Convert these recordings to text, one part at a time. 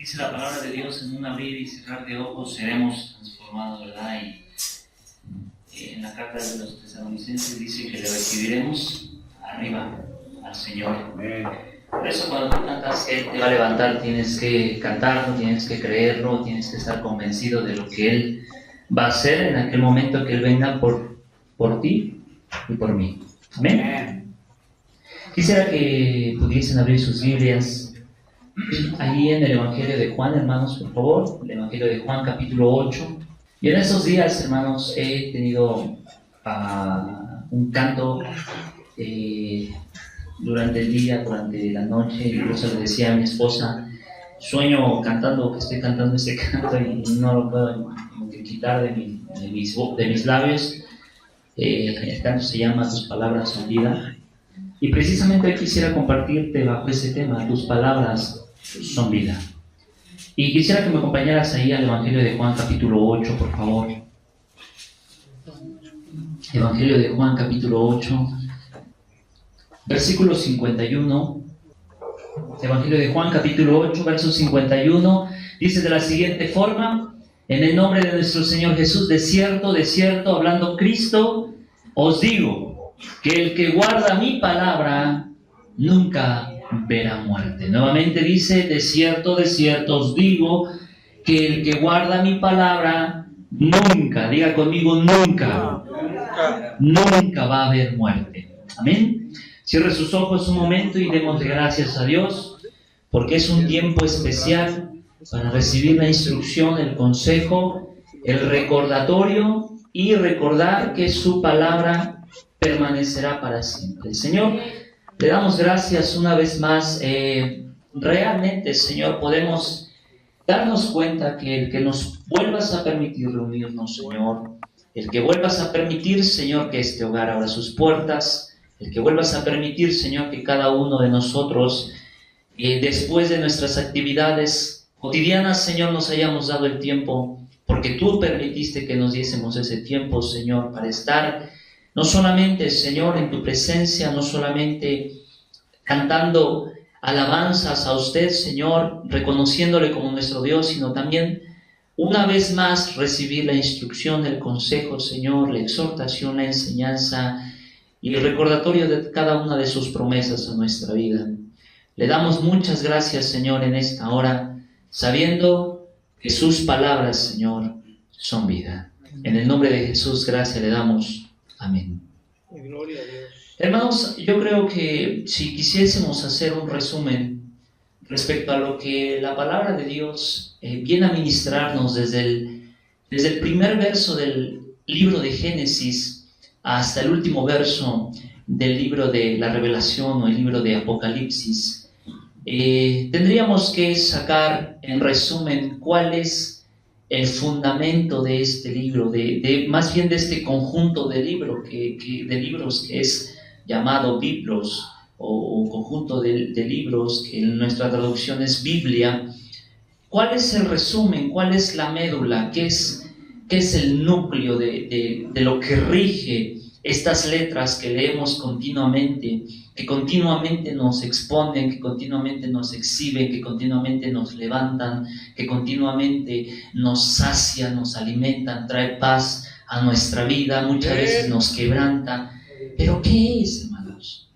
Dice la palabra de Dios: en un abrir y cerrar de ojos seremos transformados, ¿verdad? Y en la carta de los Tesalonicenses dice que le recibiremos arriba al Señor. Amén. Por eso cuando tú cantas que Él te va a levantar, tienes que cantarlo, tienes que creerlo, tienes que estar convencido de lo que Él va a hacer en aquel momento que Él venga por ti y por mí. Amén. Quisiera que pudiesen abrir sus Biblias allí en el Evangelio de Juan, hermanos, por favor. El Evangelio de Juan, capítulo 8. Y en esos días, hermanos, he tenido un canto durante el día, durante la noche. Incluso le decía a mi esposa: sueño cantando, que estoy cantando ese canto y no lo puedo quitar de mis labios. El canto se llama Tus palabras son vida. Y precisamente hoy quisiera compartirte bajo ese tema: tus palabras son vida. Y quisiera que me acompañaras ahí al Evangelio de Juan, capítulo 8, por favor. Evangelio de Juan, capítulo 8, versículo 51. Evangelio de Juan, capítulo 8, verso 51, dice de la siguiente forma: en el nombre de nuestro Señor Jesús, de cierto, hablando Cristo, os digo que el que guarda mi palabra nunca verá muerte. Nuevamente dice: de cierto os digo que el que guarda mi palabra nunca, diga conmigo, nunca va a haber muerte. Amén. Cierre sus ojos un momento y démosle gracias a Dios, porque es un tiempo especial para recibir la instrucción, el consejo, el recordatorio y recordar que su palabra permanecerá para siempre. Señor, le damos gracias una vez más. Realmente, Señor, podemos darnos cuenta que el que nos vuelvas a permitir reunirnos, Señor, el que vuelvas a permitir, Señor, que este hogar abra sus puertas, el que vuelvas a permitir, Señor, que cada uno de nosotros, después de nuestras actividades cotidianas, Señor, nos hayamos dado el tiempo, porque tú permitiste que nos diésemos ese tiempo, Señor, para estar no solamente, Señor, en tu presencia, no solamente cantando alabanzas a usted, Señor, reconociéndole como nuestro Dios, sino también una vez más recibir la instrucción, el consejo, Señor, la exhortación, la enseñanza y el recordatorio de cada una de sus promesas a nuestra vida. Le damos muchas gracias, Señor, en esta hora, sabiendo que sus palabras, Señor, son vida. En el nombre de Jesús, gracias le damos. Amén. Gloria a Dios. Hermanos, yo creo que si quisiésemos hacer un resumen respecto a lo que la palabra de Dios viene a ministrarnos desde el primer verso del libro de Génesis hasta el último verso del libro de la Revelación o el libro de Apocalipsis, tendríamos que sacar en resumen cuál es el fundamento de este libro, más bien de este conjunto de libros que es llamado Biblos, o conjunto de libros que en nuestra traducción es Biblia. ¿Cuál es el resumen? ¿Cuál es la médula? ¿Qué es el núcleo de lo que rige estas letras que leemos continuamente, que continuamente nos exponen, que continuamente nos exhiben, que continuamente nos levantan, que continuamente nos sacian, nos alimentan, trae paz a nuestra vida, muchas veces nos quebranta? ¿Pero qué es, hermanos?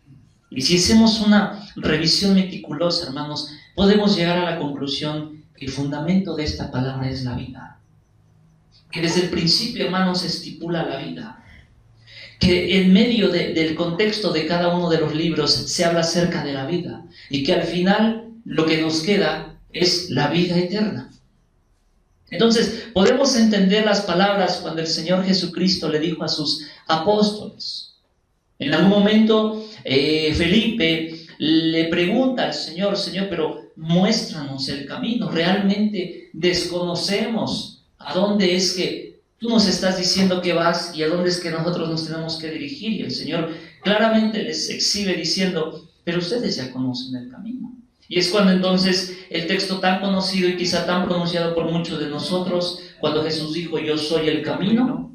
Y si hacemos una revisión meticulosa, hermanos, podemos llegar a la conclusión que el fundamento de esta palabra es la vida. Que desde el principio, hermanos, estipula la vida. Que en medio del contexto de cada uno de los libros se habla acerca de la vida. Y que al final lo que nos queda es la vida eterna. Entonces, podemos entender las palabras cuando el Señor Jesucristo le dijo a sus apóstoles. En algún momento, Felipe le pregunta al Señor: Señor, pero muéstranos el camino. Realmente desconocemos a dónde es que tú nos estás diciendo que vas y a dónde es que nosotros nos tenemos que dirigir. Y el Señor claramente les exhibe diciendo: pero ustedes ya conocen el camino. Y es cuando entonces el texto tan conocido y quizá tan pronunciado por muchos de nosotros, cuando Jesús dijo: yo soy el camino,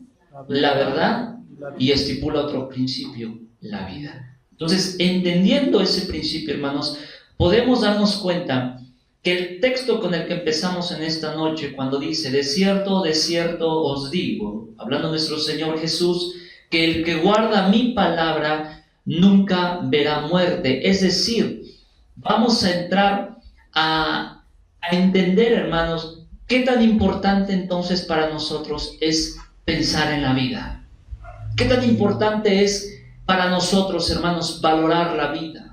la verdad, y estipula otro principio, la vida. Entonces, entendiendo ese principio, hermanos, podemos darnos cuenta que el texto con el que empezamos en esta noche, cuando dice, de cierto os digo, hablando nuestro Señor Jesús, que el que guarda mi palabra nunca verá muerte. Es decir, vamos a entrar a entender, hermanos, qué tan importante entonces para nosotros es pensar en la vida. Qué tan importante es para nosotros, hermanos, valorar la vida.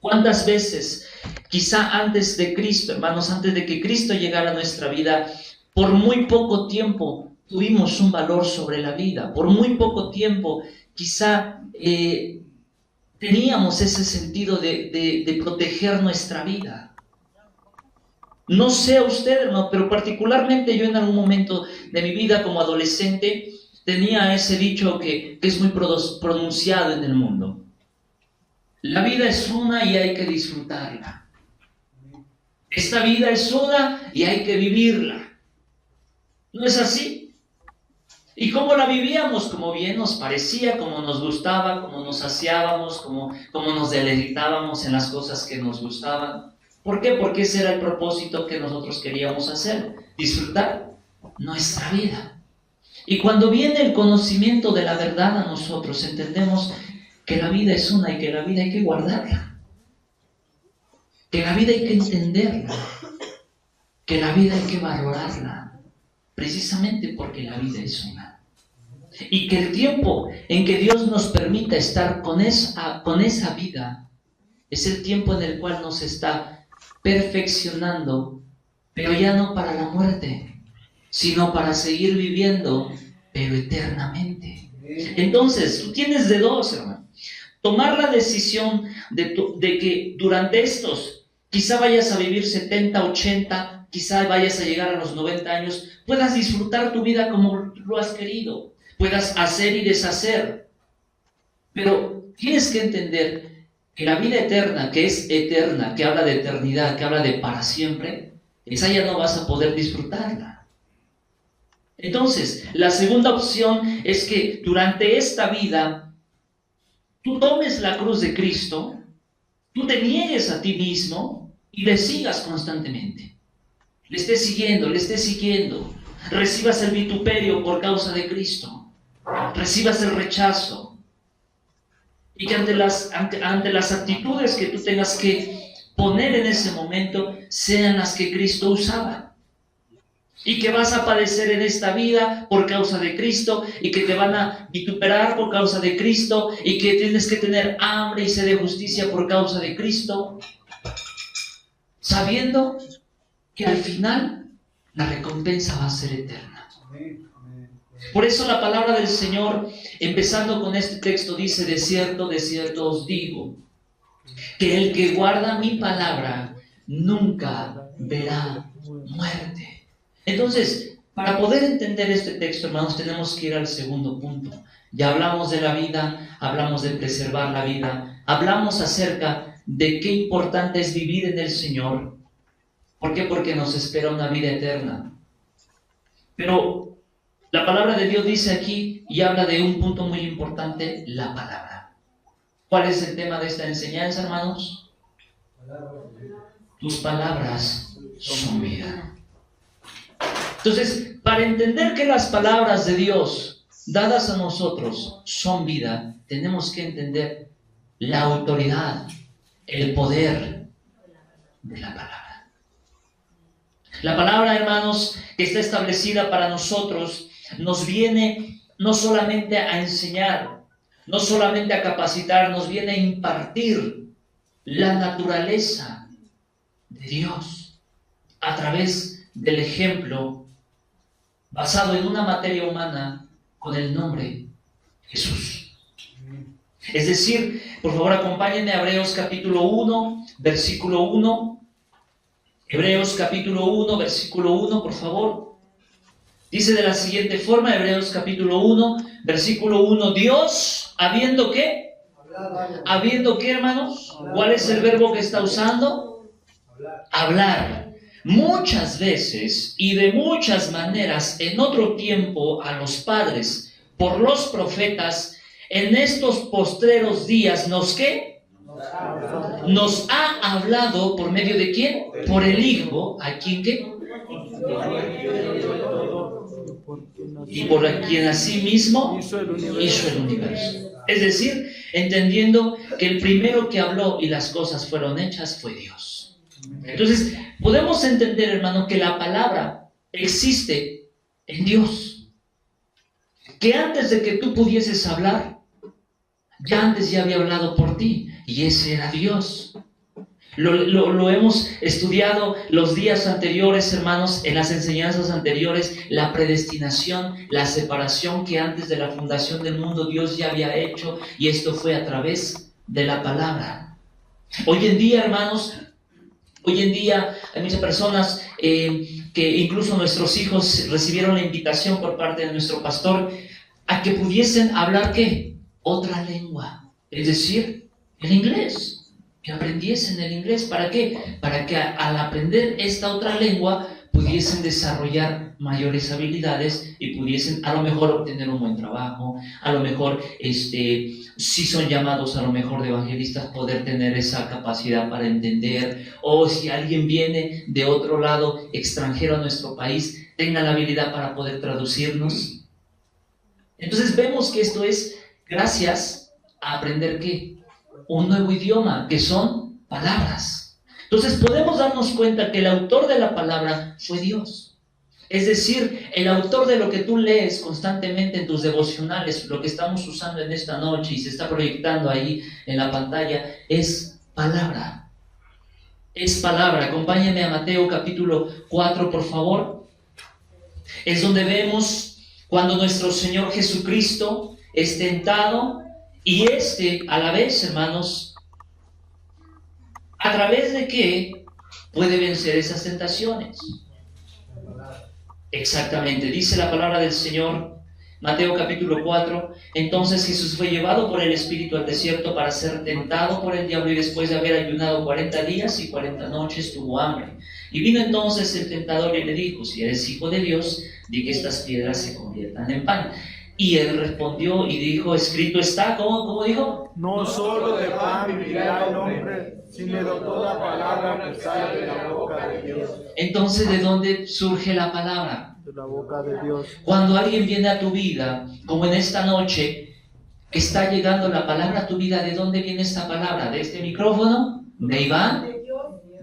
¿Cuántas veces, quizá antes de Cristo, hermanos, antes de que Cristo llegara a nuestra vida, por muy poco tiempo tuvimos un valor sobre la vida? Por muy poco tiempo, quizá teníamos ese sentido de proteger nuestra vida. No sé a usted, hermano, pero particularmente yo en algún momento de mi vida como adolescente tenía ese dicho que es muy pronunciado en el mundo. La vida es una y hay que disfrutarla. Esta vida es una y hay que vivirla. ¿No es así? ¿Y cómo la vivíamos? Como bien nos parecía, como nos gustaba, como nos saciábamos, como nos deleitábamos en las cosas que nos gustaban. ¿Por qué? Porque ese era el propósito que nosotros queríamos hacer, disfrutar nuestra vida. Y cuando viene el conocimiento de la verdad a nosotros, entendemos que la vida es una y que la vida hay que guardarla, que la vida hay que entenderla, que la vida hay que valorarla, precisamente porque la vida es una. Y que el tiempo en que Dios nos permita estar con esa vida es el tiempo en el cual nos está perfeccionando, pero ya no para la muerte, sino para seguir viviendo, pero eternamente. Entonces, tú tienes de dos, hermano. Tomar la decisión de que durante estos, quizá vayas a vivir 70, 80, quizá vayas a llegar a los 90 años, puedas disfrutar tu vida como lo has querido, puedas hacer y deshacer. Pero tienes que entender que la vida eterna, que es eterna, que habla de eternidad, que habla de para siempre, esa ya no vas a poder disfrutarla. Entonces, la segunda opción es que durante esta vida tú tomes la cruz de Cristo, tú te niegues a ti mismo y le sigas constantemente. Le estés siguiendo, recibas el vituperio por causa de Cristo, recibas el rechazo, y que ante las actitudes que tú tengas que poner en ese momento sean las que Cristo usaba. Y que vas a padecer en esta vida por causa de Cristo, y que te van a vituperar por causa de Cristo, y que tienes que tener hambre y sed de justicia por causa de Cristo, sabiendo que al final la recompensa va a ser eterna. Por eso la palabra del Señor, empezando con este texto, dice, de cierto os digo, que el que guarda mi palabra nunca verá muerte. Entonces, para poder entender este texto, hermanos, tenemos que ir al segundo punto. Ya hablamos de la vida, hablamos de preservar la vida, hablamos acerca de qué importante es vivir en el Señor. ¿Por qué? Porque nos espera una vida eterna. Pero la palabra de Dios dice aquí y habla de un punto muy importante, la palabra. ¿Cuál es el tema de esta enseñanza, hermanos? Tus palabras son vida. Entonces, para entender que las palabras de Dios dadas a nosotros son vida, tenemos que entender la autoridad, el poder de la palabra. La palabra, hermanos, que está establecida para nosotros, nos viene no solamente a enseñar, no solamente a capacitar, nos viene a impartir la naturaleza de Dios a través del ejemplo basado en una materia humana con el nombre Jesús. Es decir, por favor acompáñenme a Hebreos capítulo 1, versículo 1. Hebreos capítulo 1, versículo 1, por favor. Dice de la siguiente forma, Hebreos capítulo 1, versículo 1, Dios, ¿habiendo qué? ¿Habiendo qué, hermanos? ¿Cuál es el verbo que está usando? Hablar. Muchas veces y de muchas maneras en otro tiempo a los padres por los profetas, en estos postreros días, ¿nos qué? Nos ha hablado por medio de ¿quién? Por el Hijo, ¿a quién qué? Y por quien asimismo hizo el universo. Es decir, entendiendo que el primero que habló y las cosas fueron hechas fue Dios. Entonces, podemos entender, hermano, que la palabra existe en Dios. Que antes de que tú pudieses hablar, antes ya había hablado por ti, y ese era Dios. Lo hemos estudiado los días anteriores, hermanos, en las enseñanzas anteriores, la predestinación, la separación que antes de la fundación del mundo Dios ya había hecho, y esto fue a través de la palabra. Hoy en día, hermanos, hay muchas personas que incluso nuestros hijos recibieron la invitación por parte de nuestro pastor a que pudiesen hablar ¿qué? Otra lengua, es decir, el inglés. Que aprendiesen el inglés. ¿Para qué? Para que al aprender esta otra lengua pudiesen desarrollar mayores habilidades y pudiesen a lo mejor obtener un buen trabajo, a lo mejor si son llamados a lo mejor de evangelistas, poder tener esa capacidad para entender, o si alguien viene de otro lado extranjero a nuestro país, tenga la habilidad para poder traducirnos. Entonces vemos que esto es gracias a aprender ¿qué? Un nuevo idioma, que son palabras. Entonces podemos darnos cuenta que el autor de la palabra fue Dios. Es decir, el autor de lo que tú lees constantemente en tus devocionales, lo que estamos usando en esta noche y se está proyectando ahí en la pantalla, es palabra. Es palabra. Acompáñenme a Mateo capítulo 4, por favor. Es donde vemos cuando nuestro Señor Jesucristo es tentado. Y a la vez, hermanos, ¿a través de qué puede vencer esas tentaciones? Exactamente, dice la palabra del Señor, Mateo capítulo 4, entonces Jesús fue llevado por el Espíritu al desierto para ser tentado por el diablo, y después de haber ayunado 40 días y 40 noches tuvo hambre. Y vino entonces el tentador y le dijo, si eres hijo de Dios, di que estas piedras se conviertan en pan. Y él respondió y dijo, escrito está, ¿cómo dijo? No solo de pan vivirá el hombre, sino de toda palabra que sale de la boca de Dios. Entonces, ¿de dónde surge la palabra? De la boca de Dios. Cuando alguien viene a tu vida, como en esta noche, que está llegando la palabra a tu vida, ¿de dónde viene esta palabra? ¿De este micrófono? ¿De Iván?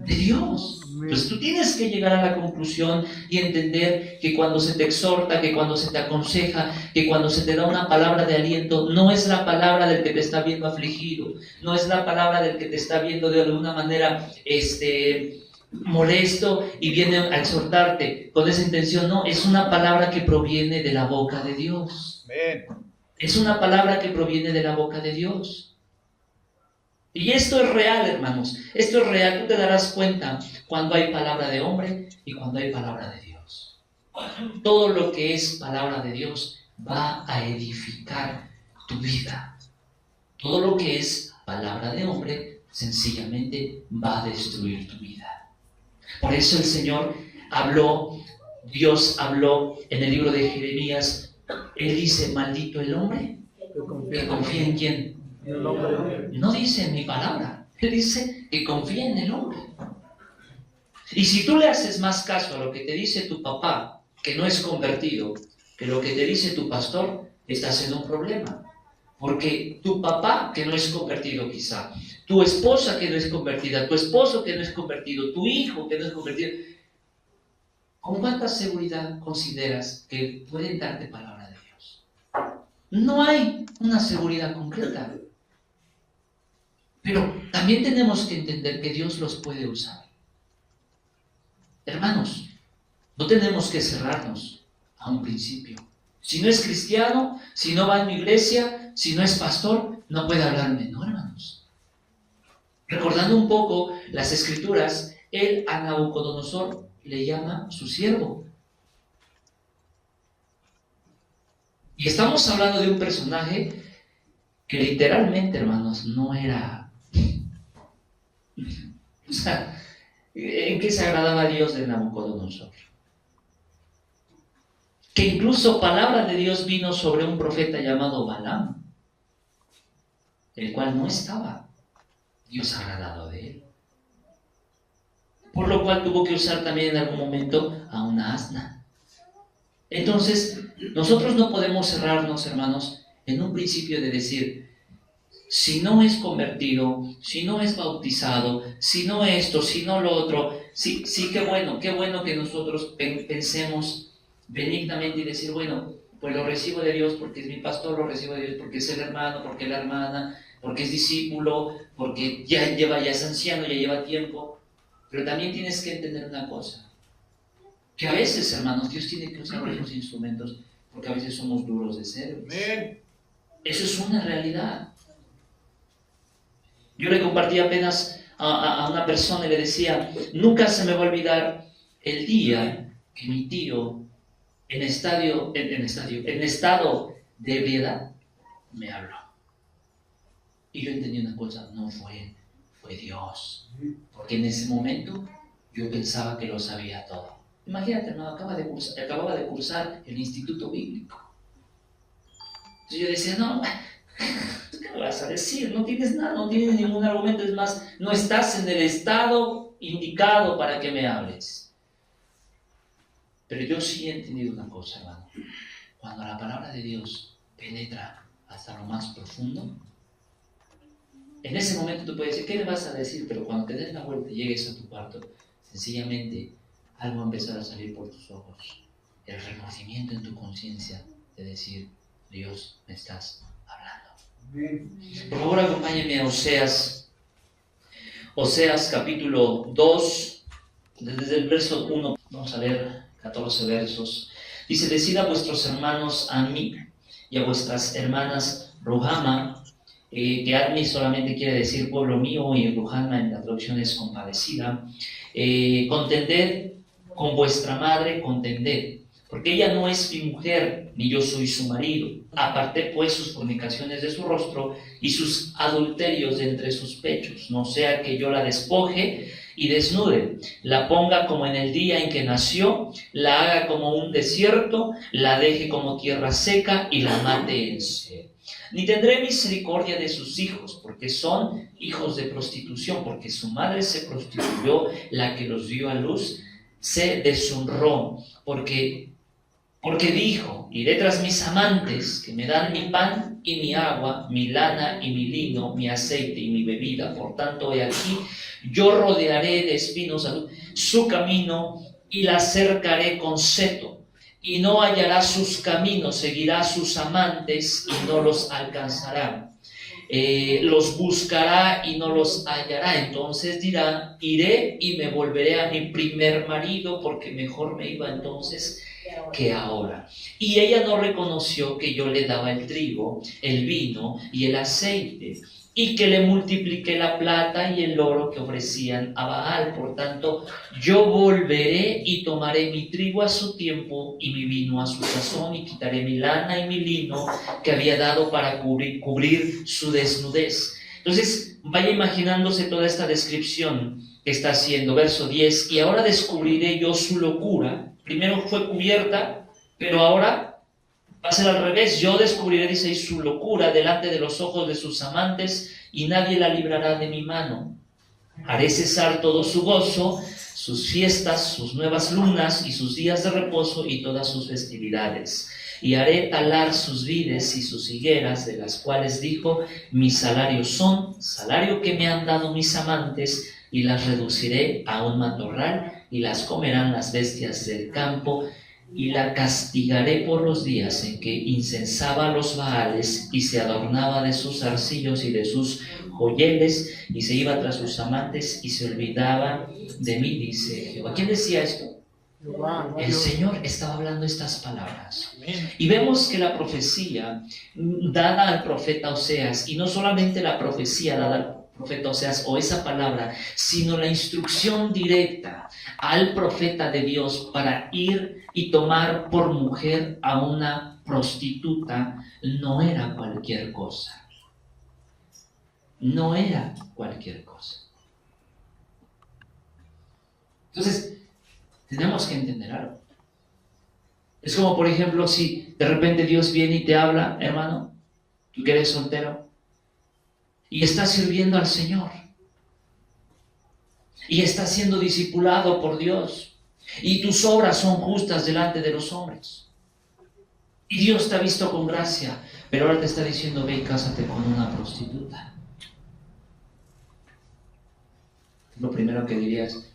De Dios. Entonces tú tienes que llegar a la conclusión y entender que cuando se te exhorta, que cuando se te aconseja, que cuando se te da una palabra de aliento, no es la palabra del que te está viendo afligido, no es la palabra del que te está viendo de alguna manera molesto y viene a exhortarte con esa intención. No, es una palabra que proviene de la boca de Dios. Es una palabra que proviene de la boca de Dios. Y esto es real, hermanos. Esto es real. Tú te darás cuenta cuando hay palabra de hombre y cuando hay palabra de Dios. Todo lo que es palabra de Dios va a edificar tu vida. Todo lo que es palabra de hombre sencillamente va a destruir tu vida. Por eso el Señor habló, Dios habló en el libro de Jeremías. Él dice, maldito el hombre que confía en quién. No dice en mi palabra, él dice que confía en el hombre. Y si tú le haces más caso a lo que te dice tu papá, que no es convertido, que lo que te dice tu pastor, estás en un problema. Porque tu papá, que no es convertido quizá, tu esposa que no es convertida, tu esposo que no es convertido, tu hijo que no es convertido, ¿con cuánta seguridad consideras que pueden darte palabra de Dios? No hay una seguridad concreta. Pero también tenemos que entender que Dios los puede usar. Hermanos, no tenemos que cerrarnos a un principio. Si no es cristiano, si no va a mi iglesia, si no es pastor, no puede hablarme. No, hermanos. Recordando un poco las escrituras, él a Nabucodonosor le llama su siervo. Y estamos hablando de un personaje que literalmente, hermanos, no era... O sea, ¿en qué se agradaba a Dios de Nabucodonosor? Que incluso palabra de Dios vino sobre un profeta llamado Balaam, el cual no estaba Dios agradado de él. Por lo cual tuvo que usar también en algún momento a una asna. Entonces, nosotros no podemos cerrarnos, hermanos, en un principio de decir, si no es convertido, si no es bautizado, si no esto, si no lo otro, sí, qué bueno que nosotros pensemos benignamente y decir, bueno, pues lo recibo de Dios porque es mi pastor, lo recibo de Dios porque es el hermano, porque es la hermana, porque es discípulo, porque ya es anciano, ya lleva tiempo. Pero también tienes que entender una cosa, que a veces, hermanos, Dios tiene que usar los instrumentos porque a veces somos duros de cerebros. Eso es una realidad. Yo le compartí apenas a una persona y le decía, nunca se me va a olvidar el día que mi tío, en estado de ebriedad, me habló. Y yo entendí una cosa, no fue Dios. Porque en ese momento yo pensaba que lo sabía todo. Imagínate, hermano, acababa de cursar el Instituto Bíblico. Entonces yo decía, no, ¿qué me vas a decir? No tienes nada, no tienes ningún argumento. Es más, no estás en el estado indicado para que me hables. Pero yo sí he entendido una cosa, hermano. Cuando la palabra de Dios penetra hasta lo más profundo, en ese momento tú puedes decir, ¿qué le vas a decir? Pero cuando te des la vuelta y llegues a tu cuarto, sencillamente algo va a empezar a salir por tus ojos. El reconocimiento en tu conciencia de decir, Dios, me estás hablando. Por favor, acompáñenme a Oseas capítulo 2, desde el verso 1, vamos a leer 14 versos. Dice, decid a vuestros hermanos Ami y a vuestras hermanas Ruhama, que Admi solamente quiere decir pueblo mío y Ruhama en la traducción es compadecida, contended con vuestra madre, contended, porque ella no es mi mujer, ni yo soy su marido. Aparté pues sus fornicaciones de su rostro y sus adulterios de entre sus pechos, no sea que yo la despoje y desnude, la ponga como en el día en que nació, la haga como un desierto, la deje como tierra seca y la mate en sed. Ni tendré misericordia de sus hijos, porque son hijos de prostitución, porque su madre se prostituyó, la que los dio a luz se deshonró, porque dijo, iré tras mis amantes, que me dan mi pan y mi agua, mi lana y mi lino, mi aceite y mi bebida. Por tanto, he aquí, yo rodearé de espinos su camino y la cercaré con seto, y no hallará sus caminos, seguirá a sus amantes y no los alcanzará. Los buscará y no los hallará. Entonces dirá, iré y me volveré a mi primer marido, porque mejor me iba entonces que ahora. Y ella no reconoció que yo le daba el trigo, el vino y el aceite, y que le multipliqué la plata y el oro que ofrecían a Baal. Por tanto, yo volveré y tomaré mi trigo a su tiempo y mi vino a su sazón, y quitaré mi lana y mi lino que había dado para cubrir su desnudez. Entonces, vaya imaginándose toda esta descripción que está haciendo. Verso 10, y ahora descubriré yo su locura. Primero fue cubierta, pero ahora va a ser al revés. Yo descubriré, dice ahí, su locura delante de los ojos de sus amantes, y nadie la librará de mi mano. Haré cesar todo su gozo, sus fiestas, sus nuevas lunas y sus días de reposo y todas sus festividades. Y haré talar sus vides y sus higueras, de las cuales dijo, mi salario son, salario que me han dado mis amantes, y las reduciré a un matorral, y las comerán las bestias del campo, y la castigaré por los días en que incensaba a los Baales y se adornaba de sus arcillos y de sus joyeles, y se iba tras sus amantes y se olvidaba de mí, dice Jehová. ¿Quién decía esto? El Señor estaba hablando estas palabras. Y vemos que la profecía dada al profeta Oseas, y no solamente la profecía dada al profeta Oseas o esa palabra, sino la instrucción directa al profeta de Dios para ir y tomar por mujer a una prostituta, no era cualquier cosa. No era cualquier cosa. Entonces, tenemos que entender algo. Es como, por ejemplo, si de repente Dios viene y te habla, hermano, tú que eres soltero, y estás sirviendo al Señor. y estás siendo discipulado por Dios, y tus obras son justas delante de los hombres, y Dios te ha visto con gracia, pero ahora te está diciendo: ve y cásate con una prostituta. Lo primero que dirías: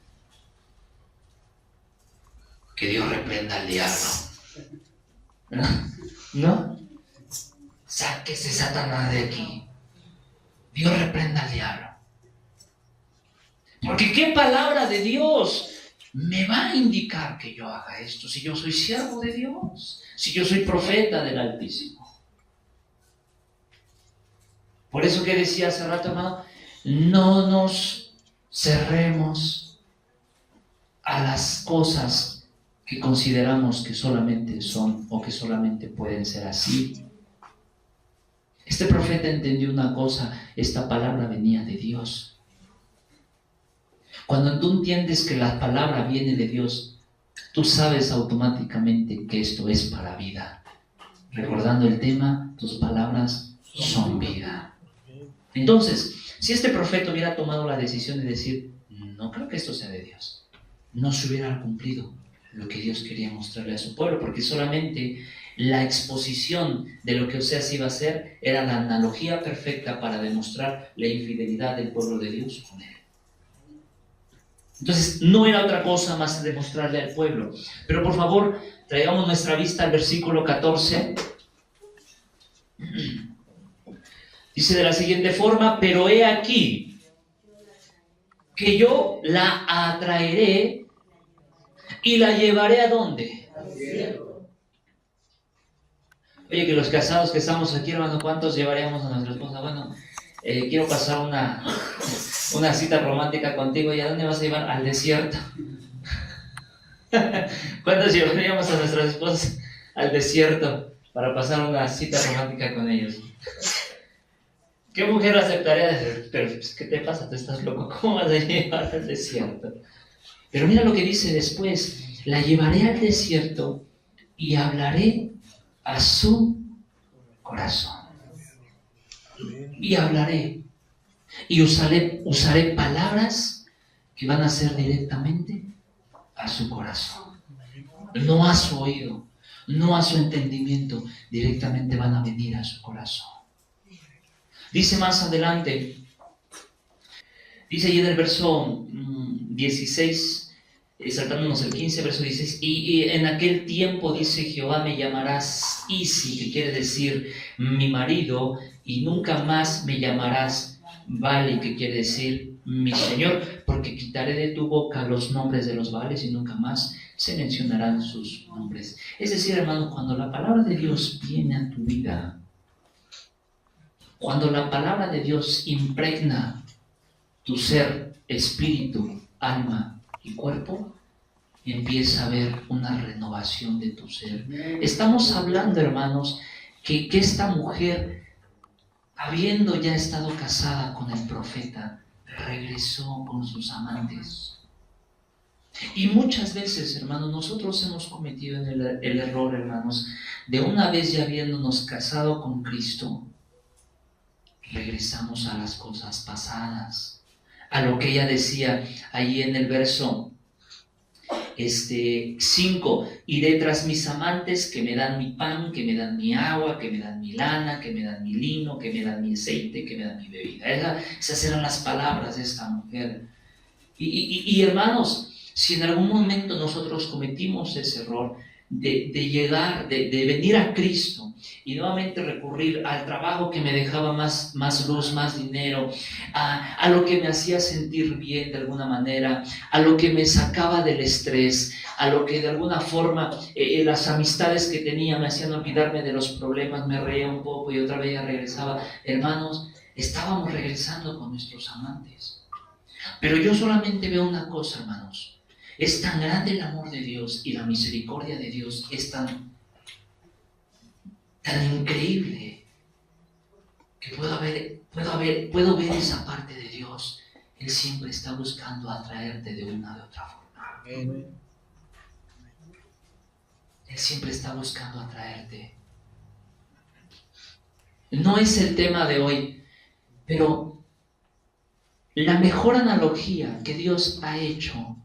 que Dios reprenda al diablo. ¿No? Sáquese Satanás de aquí. Dios reprenda al diablo. Porque ¿qué palabra de Dios me va a indicar que yo haga esto? Si yo soy siervo de Dios, si yo soy profeta del Altísimo. Por eso que decía hace rato, hermano, no nos cerremos a las cosas que consideramos que solamente son o que solamente pueden ser así. Este profeta entendió una cosa: esta palabra venía de Dios. Cuando tú entiendes que la palabra viene de Dios, tú sabes automáticamente que esto es para vida. Recordando el tema, tus palabras son vida. Entonces, si este profeta hubiera tomado la decisión de decir: no creo que esto sea de Dios, no se hubiera cumplido lo que Dios quería mostrarle a su pueblo, porque solamente la exposición de lo que Oseas iba a hacer era la analogía perfecta para demostrar la infidelidad del pueblo de Dios con él. Entonces, no era otra cosa más que demostrarle al pueblo. Pero por favor, traigamos nuestra vista al versículo 14. Dice de la siguiente forma: pero he aquí que yo la atraeré y la llevaré ¿a dónde? Al cielo. Oye, que los casados que estamos aquí, hermano, ¿cuántos llevaríamos a nuestra esposa? Bueno, quiero pasar una cita romántica contigo. ¿Y a dónde vas a llevar? Al desierto. ¿Cuántos llevaríamos a nuestras esposas al desierto para pasar una cita romántica con ellos? ¿Qué mujer aceptaría? Pero, ¿qué te pasa? ¿Tú estás loco? ¿Cómo vas a llevar al desierto? Pero mira lo que dice después: la llevaré al desierto y hablaré a su corazón. Y hablaré. Y usaré palabras que van a ser directamente a su corazón. No a su oído, no a su entendimiento, directamente van a venir a su corazón. Dice más adelante, dice ahí en el verso 16, saltándonos el 15, verso 16, y en aquel tiempo, dice Jehová, me llamarás Isi, que quiere decir mi marido, y nunca más me llamarás Bali, que quiere decir mi Señor, porque quitaré de tu boca los nombres de los Baales y nunca más se mencionarán sus nombres. Es decir, hermano, cuando la palabra de Dios viene a tu vida, cuando la palabra de Dios impregna tu ser, espíritu, alma y cuerpo, empieza a haber una renovación de tu ser. Estamos hablando, hermanos, que esta mujer, habiendo ya estado casada con el profeta, regresó con sus amantes. Y muchas veces, hermanos, nosotros hemos cometido el error, hermanos, de una vez ya habiéndonos casado con Cristo, regresamos a las cosas pasadas, a lo que ella decía ahí en el verso 5, iré tras mis amantes que me dan mi pan, que me dan mi agua, que me dan mi lana, que me dan mi lino, que me dan mi aceite, que me dan mi bebida. Esas eran las palabras de esta mujer. Y hermanos, si en algún momento nosotros cometimos ese error de venir a Cristo y nuevamente recurrir al trabajo que me dejaba más luz, más dinero, a lo que me hacía sentir bien de alguna manera, a lo que me sacaba del estrés, a lo que de alguna forma las amistades que tenía me hacían olvidarme de los problemas, me reía un poco y otra vez ya regresaba. Hermanos, estábamos regresando con nuestros amantes. Pero yo solamente veo una cosa, hermanos. Es tan grande el amor de Dios y la misericordia de Dios es tan increíble que puedo ver esa parte de Dios. Él siempre está buscando atraerte de una de otra forma. Él siempre está buscando atraerte. No es el tema de hoy, pero la mejor analogía que Dios ha hecho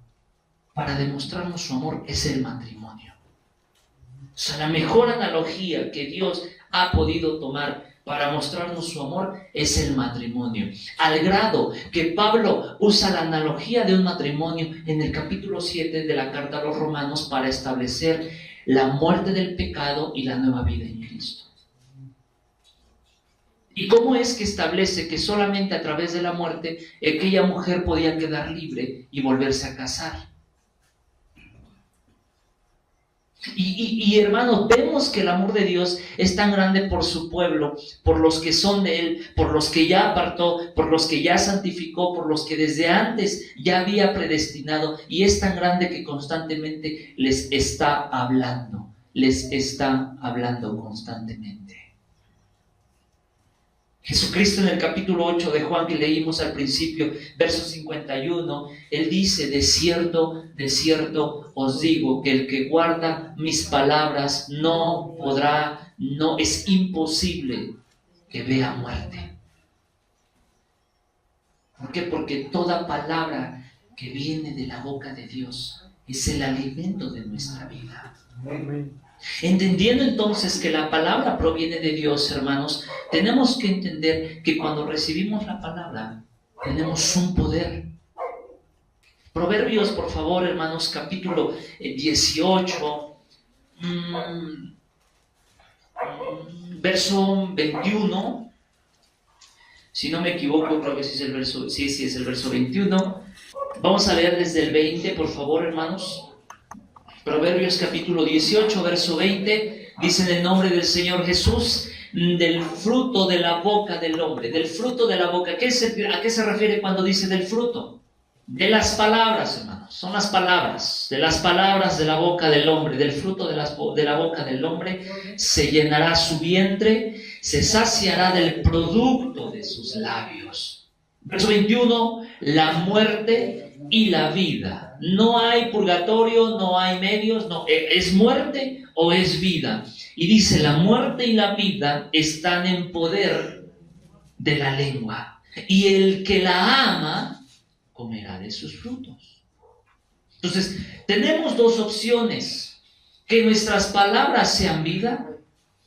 para demostrarnos su amor es el matrimonio. O sea, la mejor analogía que Dios ha podido tomar para mostrarnos su amor es el matrimonio. Al grado que Pablo usa la analogía de un matrimonio en el capítulo 7 de la carta a los Romanos para establecer la muerte del pecado y la nueva vida en Cristo. ¿Y cómo es que establece que solamente a través de la muerte aquella mujer podía quedar libre y volverse a casar? Y hermanos, vemos que el amor de Dios es tan grande por su pueblo, por los que son de Él, por los que ya apartó, por los que ya santificó, por los que desde antes ya había predestinado, y es tan grande que constantemente les está hablando constantemente. Jesucristo en el capítulo 8 de Juan que leímos al principio, verso 51, Él dice: de cierto os digo que el que guarda mis palabras no es imposible que vea muerte. ¿Por qué? Porque toda palabra que viene de la boca de Dios es el alimento de nuestra vida. Amén. Entendiendo entonces que la palabra proviene de Dios, hermanos, tenemos que entender que cuando recibimos la palabra tenemos un poder. Proverbios, por favor, hermanos, capítulo 18, verso 21. Si no me equivoco, creo que sí es el verso 21. Vamos a leer desde el 20, por favor, hermanos. Proverbios capítulo 18, verso 20, dice: en el nombre del Señor Jesús, del fruto de la boca del hombre, del fruto de la boca. ¿A qué se refiere cuando dice del fruto? De las palabras, hermanos, son las palabras, de las palabras de la boca del hombre, del fruto de la boca del hombre, se llenará su vientre, se saciará del producto de sus labios. Verso 21, la muerte y la vida. No hay purgatorio, no hay medios, no, es muerte o es vida. Y dice: la muerte y la vida están en poder de la lengua, y el que la ama comerá de sus frutos. Entonces, tenemos dos opciones: que nuestras palabras sean vida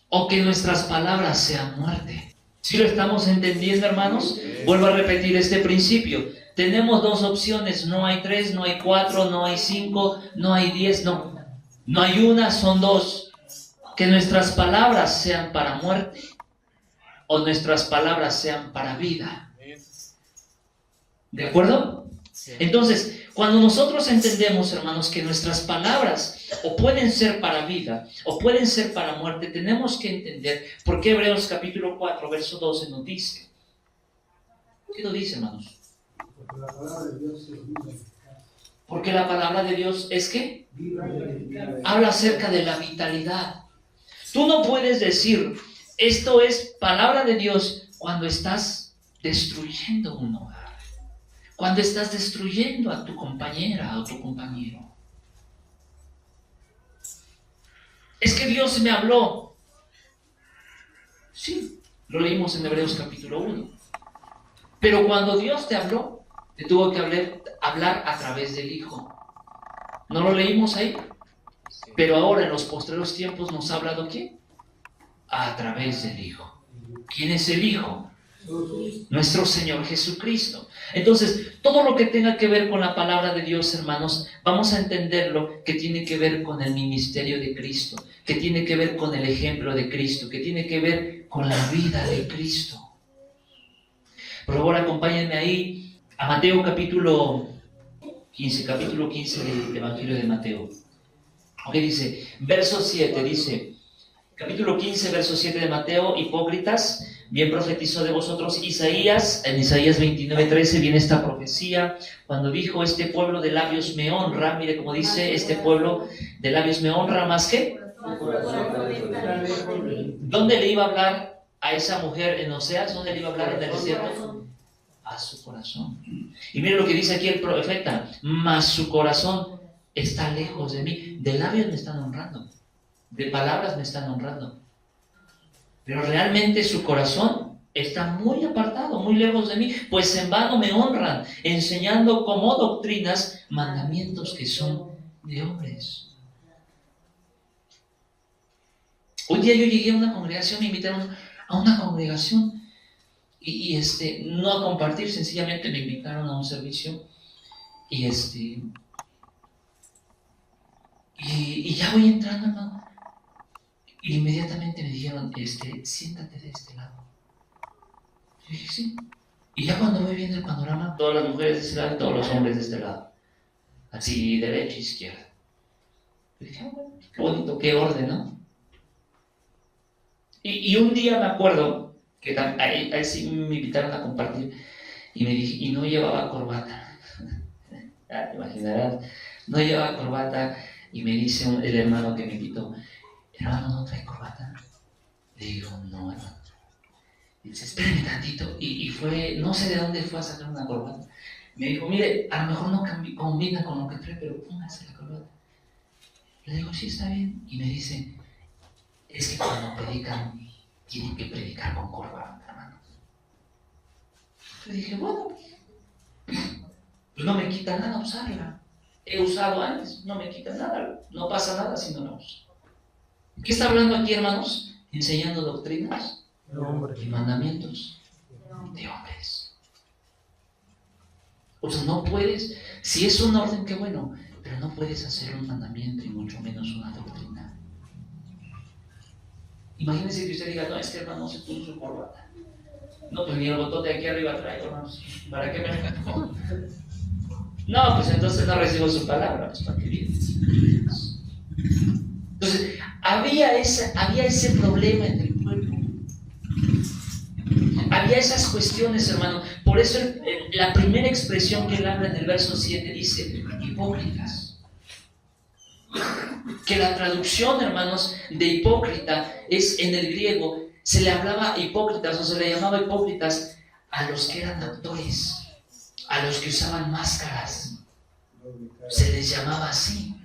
o que nuestras palabras sean muerte. ¿Sí lo estamos entendiendo, hermanos? Vuelvo a repetir este principio. Tenemos dos opciones, no hay 3, no hay 4, no hay 5, no hay 10, no hay una, son dos. Que nuestras palabras sean para muerte o nuestras palabras sean para vida. ¿De acuerdo? Entonces, cuando nosotros entendemos, hermanos, que nuestras palabras o pueden ser para vida o pueden ser para muerte, tenemos que entender por qué Hebreos capítulo 4, verso 12 nos dice. ¿Qué nos dice, hermanos? Porque la palabra de Dios es ¿qué? Habla acerca de la vitalidad. Tú no puedes decir esto es palabra de Dios cuando estás destruyendo un hogar, cuando estás destruyendo a tu compañera o tu compañero. Es que Dios me habló. Sí, lo leímos en Hebreos capítulo 1. Pero cuando Dios te habló, te tuvo que hablar a través del Hijo. ¿No lo leímos ahí? Pero ahora en los postreros tiempos nos ha hablado ¿quién? A través del Hijo. ¿Quién es el Hijo? Nuestro Señor Jesucristo. Entonces, todo lo que tenga que ver con la palabra de Dios, hermanos, vamos a entenderlo que tiene que ver con el ministerio de Cristo, que tiene que ver con el ejemplo de Cristo, que tiene que ver con la vida de Cristo. Por favor, acompáñenme ahí a Mateo capítulo 15 del Evangelio de Mateo. Ok, dice, verso 7, dice, capítulo 15, verso 7 de Mateo: hipócritas, bien profetizó de vosotros Isaías. En Isaías 29:13 viene esta profecía, cuando dijo: este pueblo de labios me honra. Mire cómo dice: este pueblo de labios me honra más que. ¿Dónde le iba a hablar a esa mujer en Oseas? ¿Dónde le iba a hablar en el desierto? A su corazón. Y mire lo que dice aquí el profeta: mas su corazón está lejos de mí. De labios me están honrando, de palabras me están honrando, pero realmente su corazón está muy apartado, muy lejos de mí, pues en vano me honran, enseñando como doctrinas mandamientos que son de hombres. Un día yo llegué a una congregación, me invitaron a una congregación y no a compartir, sencillamente me invitaron a un servicio y ya voy entrando, hermano, y inmediatamente me dijeron, siéntate de este lado. Yo dije, sí. Y ya cuando voy viendo el panorama, todas las mujeres de este lado y todos los hombres de este lado, así derecha e izquierda. Yo dije, bueno, qué bonito, qué orden, ¿no? Y un día me acuerdo que ahí sí me invitaron a compartir y me dije, y no llevaba corbata. Ya te imaginarás, no llevaba corbata y me dice el hermano que me invitó, hermano, ¿no trae corbata? Le digo, no, hermano. Dice, espérame tantito. Y fue, no sé de dónde fue a sacar una corbata. Me dijo, mire, a lo mejor no combina con lo que trae, pero póngase la corbata. Le digo, sí, está bien. Y me dice, es que cuando predican, tienen que predicar con corbata, hermano. Yo dije, bueno, pues no me quita nada usarla. He usado antes, no me quita nada. No pasa nada si no la uso. ¿Qué está hablando aquí, hermanos? Enseñando doctrinas y mandamientos de hombres. O sea, no puedes, si es un orden, qué bueno, pero no puedes hacer un mandamiento y mucho menos una doctrina. Imagínense que usted diga, no, es que hermano se puso su corbata. No, pues ni el botón de aquí arriba traigo, hermanos. ¿Para qué me pongo? No, pues entonces no recibo su palabra, pues para qué viene. Entonces, había ese problema en el pueblo. Había esas cuestiones, hermano. Por eso la primera expresión que él habla en el verso 7 dice, hipócritas. Que la traducción, hermanos, de hipócrita es en el griego, se le hablaba hipócritas o se le llamaba hipócritas a los que eran actores, a los que usaban máscaras. Se les llamaba así,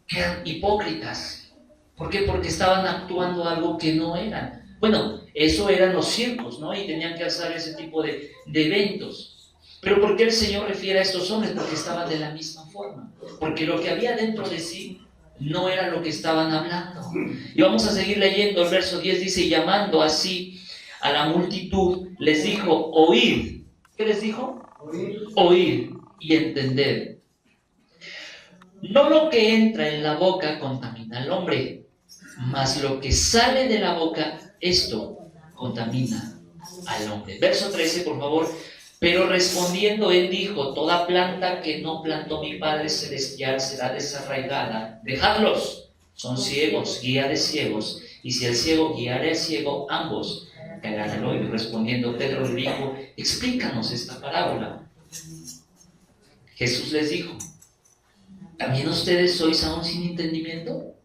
que eran hipócritas. ¿Por qué? Porque estaban actuando algo que no eran. Bueno, eso eran los circos, ¿no? Y tenían que hacer ese tipo de eventos. Pero ¿por qué el Señor refiere a estos hombres? Porque estaban de la misma forma. Porque lo que había dentro de sí no era lo que estaban hablando. Y vamos a seguir leyendo. El verso 10 dice, y llamando así a la multitud, les dijo, oíd. ¿Qué les dijo? Oíd y entender. No lo que entra en la boca contamina al hombre, mas lo que sale de la boca, esto contamina al hombre. Verso 13, por favor. Pero respondiendo él dijo, toda planta que no plantó mi Padre Celestial será desarraigada. Dejadlos, son ciegos, guía de ciegos, y si el ciego guiare al ciego, ambos caerán al hoyo. Respondiendo Pedro le dijo, explícanos esta parábola. Jesús les dijo, ¿también ustedes sois aún sin entendimiento?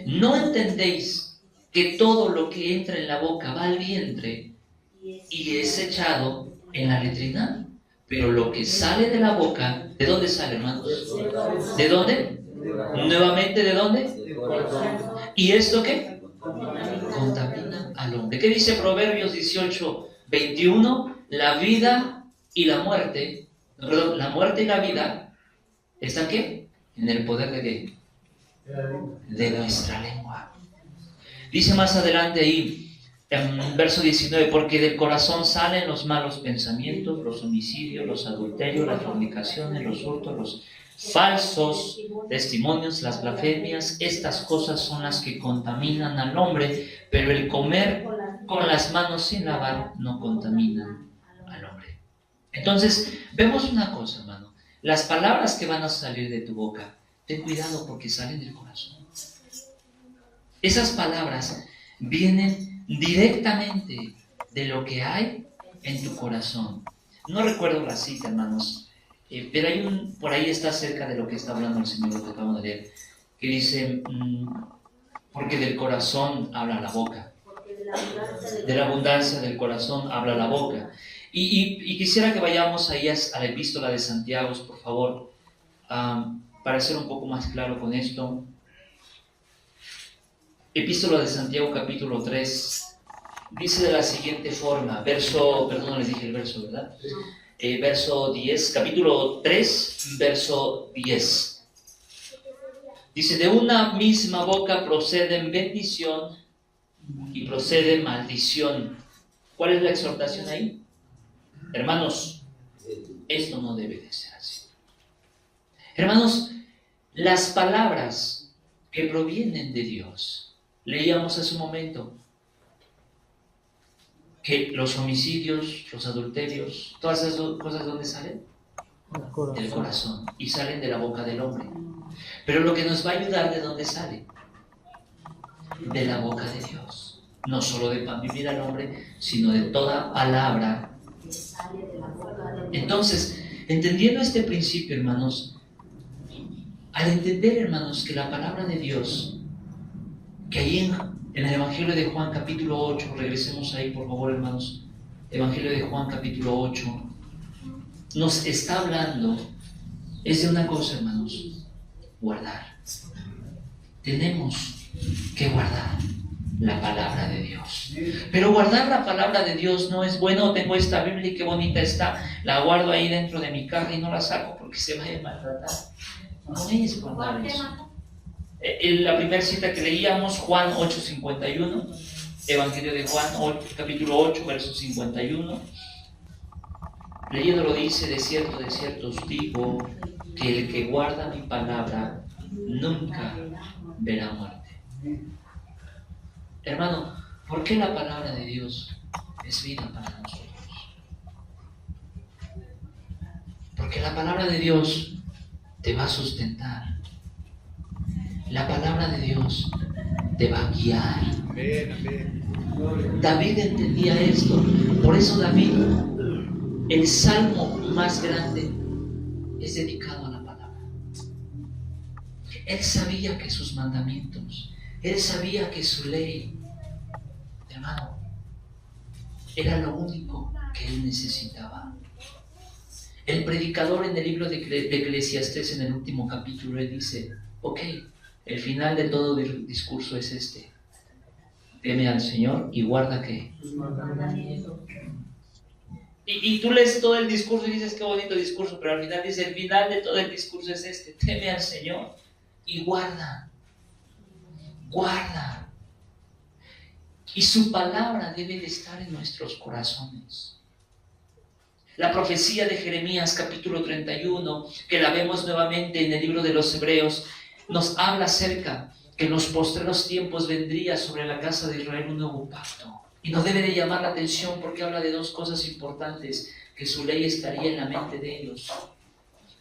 ¿No entendéis que todo lo que entra en la boca va al vientre y es echado en la letrina? Pero lo que sale de la boca, ¿de dónde sale, hermanos? ¿De dónde? Nuevamente, ¿de dónde? ¿Y esto qué? Contamina al hombre. ¿Qué dice Proverbios 18, 21? La vida y la muerte, perdón, la muerte y la vida, ¿están qué? En el poder de qué? De nuestra lengua. Dice más adelante ahí, en verso 19, porque del corazón salen los malos pensamientos, los homicidios, los adulterios, las fornicaciones, los hurtos, los falsos testimonios, las blasfemias. Estas cosas son las que contaminan al hombre, pero el comer con las manos sin lavar no contamina al hombre. Entonces, vemos una cosa, hermano. Las palabras que van a salir de tu boca, ten cuidado porque salen del corazón. Esas palabras vienen directamente de lo que hay en tu corazón. No recuerdo la cita, hermanos, pero hay por ahí está cerca de lo que está hablando el Señor, lo que acabamos de leer, que dice, porque del corazón habla la boca. De la abundancia del corazón habla la boca. Y quisiera que vayamos ahí a la epístola de Santiago, por favor, para ser un poco más claro con esto. Epístola de Santiago, capítulo 3. Dice de la siguiente forma, perdón, no les dije el verso, ¿verdad? Verso 10, capítulo 3, verso 10. Dice, de una misma boca proceden bendición y procede maldición. ¿Cuál es la exhortación ahí? Hermanos, esto no debe de ser así. Hermanos, las palabras que provienen de Dios, leíamos hace un momento, que los homicidios, los adulterios, todas esas cosas, ¿dónde salen? Del corazón, y salen de la boca del hombre. Pero lo que nos va a ayudar, ¿de dónde sale? De la boca de Dios. No solo de pan vivir al hombre, sino de toda palabra. Entonces, entendiendo este principio, hermanos, al entender, hermanos, que la palabra de Dios, que ahí en el Evangelio de Juan capítulo 8, regresemos ahí por favor, hermanos, Evangelio de Juan capítulo 8, nos está hablando, es de una cosa, hermanos, guardar. Tenemos que guardar la palabra de Dios. Pero guardar la palabra de Dios no es bueno. Tengo esta Biblia y qué bonita está, la guardo ahí dentro de mi carro y no la saco porque se vaya a maltratar. No es guardar eso. La primera cita que leíamos, Juan 8:51, Evangelio de Juan 8, capítulo 8, verso 51. Leyéndolo dice, de cierto os digo, que el que guarda mi palabra nunca verá muerte. Hermano, ¿por qué la palabra de Dios es vida para nosotros? Porque la palabra de Dios te va a sustentar. La palabra de Dios te va a guiar. David entendía esto. Por eso David, el salmo más grande, es dedicado a la palabra. Él sabía que sus mandamientos, él sabía que su ley, hermano, era lo único que él necesitaba. El predicador en el libro de Eclesiastés, en el último capítulo, él dice, ok, el final de todo discurso es este: teme al Señor y guarda ¿qué? Y tú lees todo el discurso y dices, qué bonito discurso, pero al final dice, el final de todo el discurso es este: teme al Señor y guarda. Y su palabra debe de estar en nuestros corazones. La profecía de Jeremías capítulo 31, que la vemos nuevamente en el libro de los Hebreos, nos habla acerca que en los postreros tiempos vendría sobre la casa de Israel un nuevo pacto. Y nos debe de llamar la atención porque habla de dos cosas importantes: que su ley estaría en la mente de ellos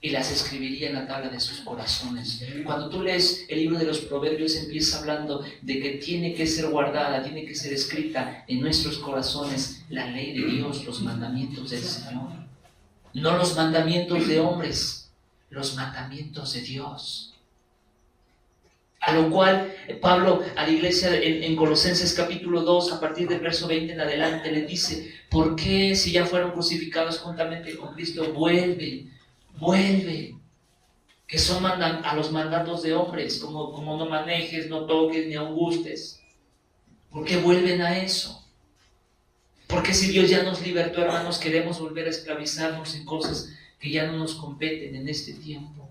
y las escribiría en la tabla de sus corazones. Cuando tú lees el libro de los Proverbios, empieza hablando de que tiene que ser guardada, tiene que ser escrita en nuestros corazones la ley de Dios, los mandamientos del Señor. No los mandamientos de hombres, los mandamientos de Dios. A lo cual Pablo a la iglesia en Colosenses capítulo 2, a partir del verso 20 en adelante, le dice: ¿por qué, si ya fueron crucificados juntamente con Cristo, vuelve, que son a los mandatos de hombres, como no manejes, no toques, ni aun gustes? ¿Por qué vuelven a eso? Porque si Dios ya nos libertó, hermanos, queremos volver a esclavizarnos en cosas que ya no nos competen en este tiempo?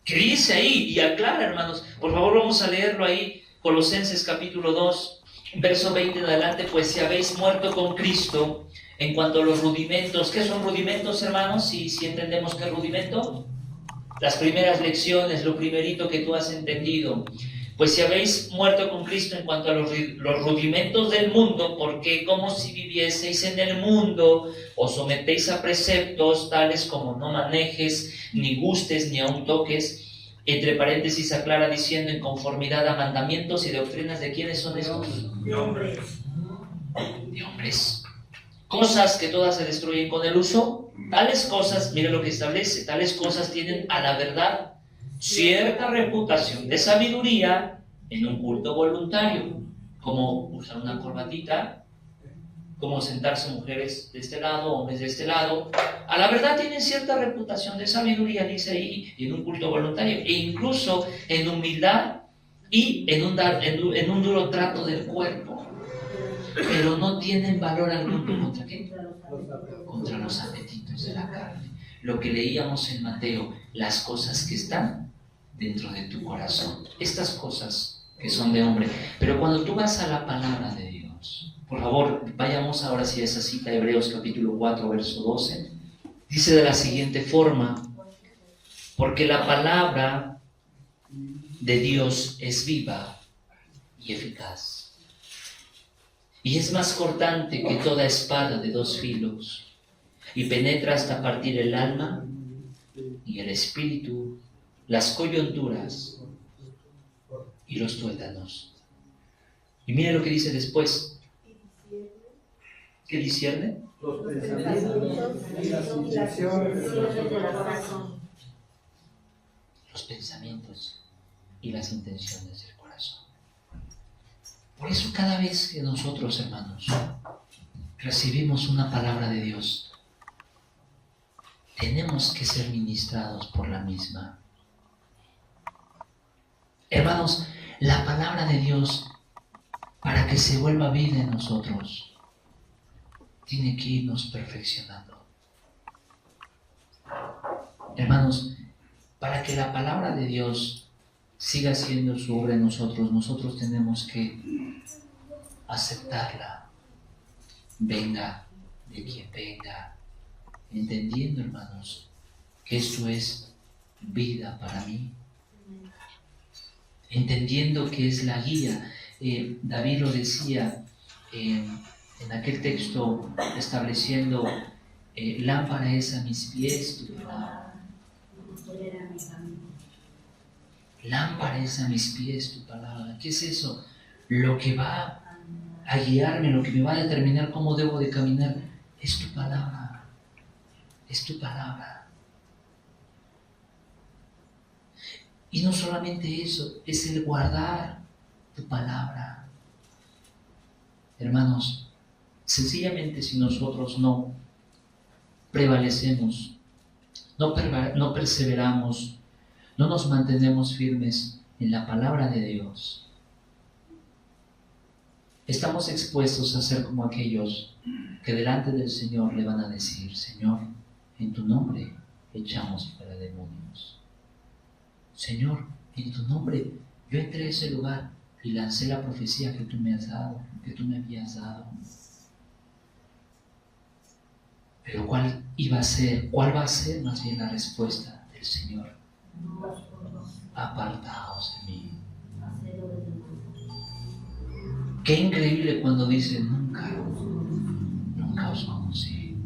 ¿Qué dice ahí? Y aclara, hermanos, por favor vamos a leerlo ahí, Colosenses capítulo 2, verso 20 en adelante: pues si habéis muerto con Cristo en cuanto a los rudimentos. ¿Qué son rudimentos, hermanos? Si entendemos qué es rudimento, las primeras lecciones, lo primerito que tú has entendido. Pues si habéis muerto con Cristo en cuanto a los rudimentos del mundo, porque como si vivieseis en el mundo, os sometéis a preceptos tales como no manejes, ni gustes, ni aun toques. Entre paréntesis aclara diciendo: en conformidad a mandamientos y doctrinas. ¿De quiénes son estos? De hombres. De hombres. Cosas que todas se destruyen con el uso. Tales cosas, mire lo que establece, tales cosas tienen a la verdad cierta reputación de sabiduría en un culto voluntario, como usar una corbatita, como sentarse mujeres de este lado, hombres de este lado. A la verdad tienen cierta reputación de sabiduría, dice ahí, y en un culto voluntario, e incluso en humildad y en un duro trato del cuerpo, pero no tienen valor alguno. ¿Contra qué? Contra los apetitos de la carne. Lo que leíamos en Mateo, las cosas que están dentro de tu corazón, estas cosas que son de hombre. Pero cuando tú vas a la palabra de Dios, por favor, vayamos ahora sí a esa cita, Hebreos capítulo 4, verso 12, dice de la siguiente forma: porque la palabra de Dios es viva y eficaz, y es más cortante que toda espada de dos filos, y penetra hasta partir el alma y el espíritu, las coyunturas y los tuétanos. Y mire lo que dice después. ¿Qué discierne? Los pensamientos y las intenciones del corazón. Los pensamientos y las intenciones del corazón. Por eso cada vez que nosotros, hermanos, recibimos una palabra de Dios, tenemos que ser ministrados por la misma. Hermanos, la palabra de Dios, para que se vuelva vida en nosotros, tiene que irnos perfeccionando. Hermanos, para que la palabra de Dios siga haciendo su obra en nosotros, nosotros tenemos que aceptarla, venga de quien venga, entendiendo, hermanos, que esto es vida para mí, entendiendo que es la guía. David lo decía en aquel texto, estableciendo: lámpara es a mis pies tu palabra. Lámpara es a mis pies tu palabra. ¿Qué es eso? Lo que va a guiarme, lo que me va a determinar cómo debo de caminar, es tu palabra. Es tu palabra. Y no solamente eso, es el guardar tu palabra. Hermanos, sencillamente si nosotros no prevalecemos, no perseveramos, no nos mantenemos firmes en la palabra de Dios, estamos expuestos a ser como aquellos que delante del Señor le van a decir: Señor, en tu nombre echamos fuera demonios. Señor, en tu nombre yo entré a ese lugar y lancé la profecía que tú me has dado, que tú me habías dado. Pero ¿cuál va a ser más bien la respuesta del Señor? Apartaos de mí. Qué increíble cuando dice: nunca os conocí.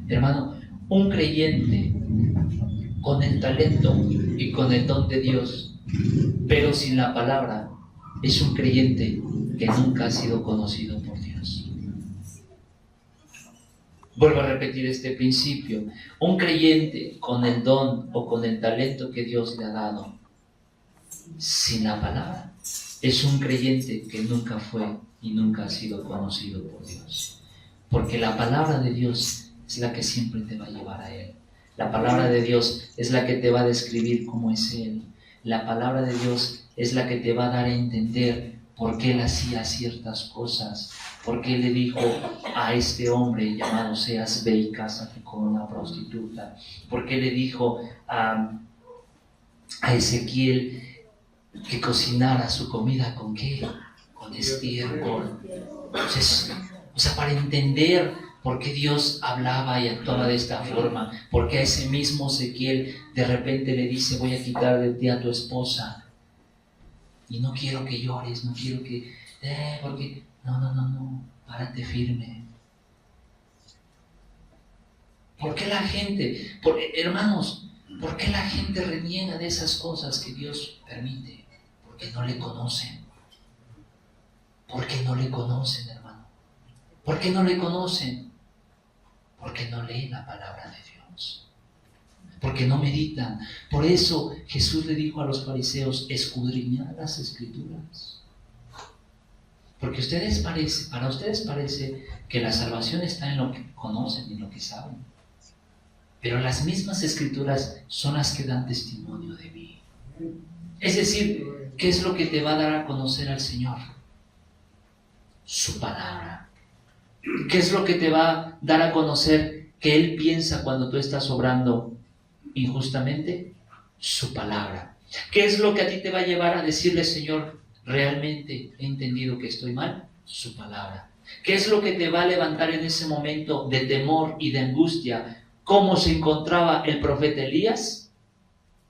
Hermano, un creyente con el talento y con el don de Dios, pero sin la palabra, es un creyente que nunca ha sido conocido por Dios. Vuelvo a repetir este principio: un creyente con el don o con el talento que Dios le ha dado, sin la palabra, es un creyente que nunca fue y nunca ha sido conocido por Dios. Porque la palabra de Dios es la que siempre te va a llevar a Él. La palabra de Dios es la que te va a describir cómo es Él. La palabra de Dios es la que te va a dar a entender por qué Él hacía ciertas cosas, por qué le dijo a este hombre llamado Oseas: ve y cásate con una prostituta, por qué le dijo a Ezequiel que cocinara su comida con qué, con estiércol. Entonces, para entender por qué Dios hablaba y actuaba de esta forma, por qué a ese mismo Ezequiel de repente le dice: voy a quitar de ti a tu esposa y no quiero que llores, no quiero que porque no, párate firme. ¿Por qué la gente, hermanos, por qué la gente reniega de esas cosas que Dios permite? Porque no le conocen. Porque no le conocen, hermano. ¿Por qué no le conocen? Porque no leen la palabra de Dios. Porque no meditan. Por eso Jesús le dijo a los fariseos: escudriñad las Escrituras. Porque para ustedes parece que la salvación está en lo que conocen y en lo que saben. Pero las mismas Escrituras son las que dan testimonio de mí. Es decir, ¿qué es lo que te va a dar a conocer al Señor? Su palabra. ¿Qué es lo que te va a dar a conocer que Él piensa cuando tú estás obrando injustamente? Su palabra. ¿Qué es lo que a ti te va a llevar a decirle, Señor, realmente he entendido que estoy mal? Su palabra. ¿Qué es lo que te va a levantar en ese momento de temor y de angustia? ¿Cómo se encontraba el profeta Elías?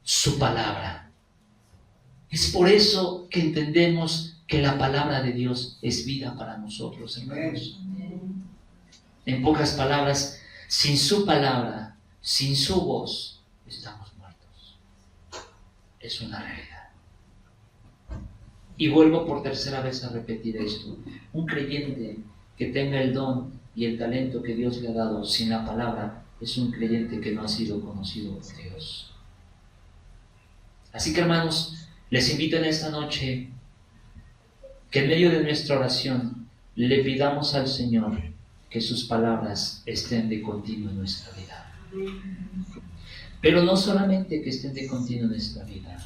Su palabra. Es por eso que entendemos que la palabra de Dios es vida para nosotros, hermanos. En pocas palabras, sin su palabra, sin su voz, estamos muertos. Es una realidad. Y vuelvo por tercera vez a repetir esto. Un creyente que tenga el don y el talento que Dios le ha dado sin la palabra es un creyente que no ha sido conocido por Dios. Así que, hermanos, les invito en esta noche que en medio de nuestra oración le pidamos al Señor que sus palabras estén de continuo en nuestra vida. Pero no solamente que estén de continuo en nuestra vida.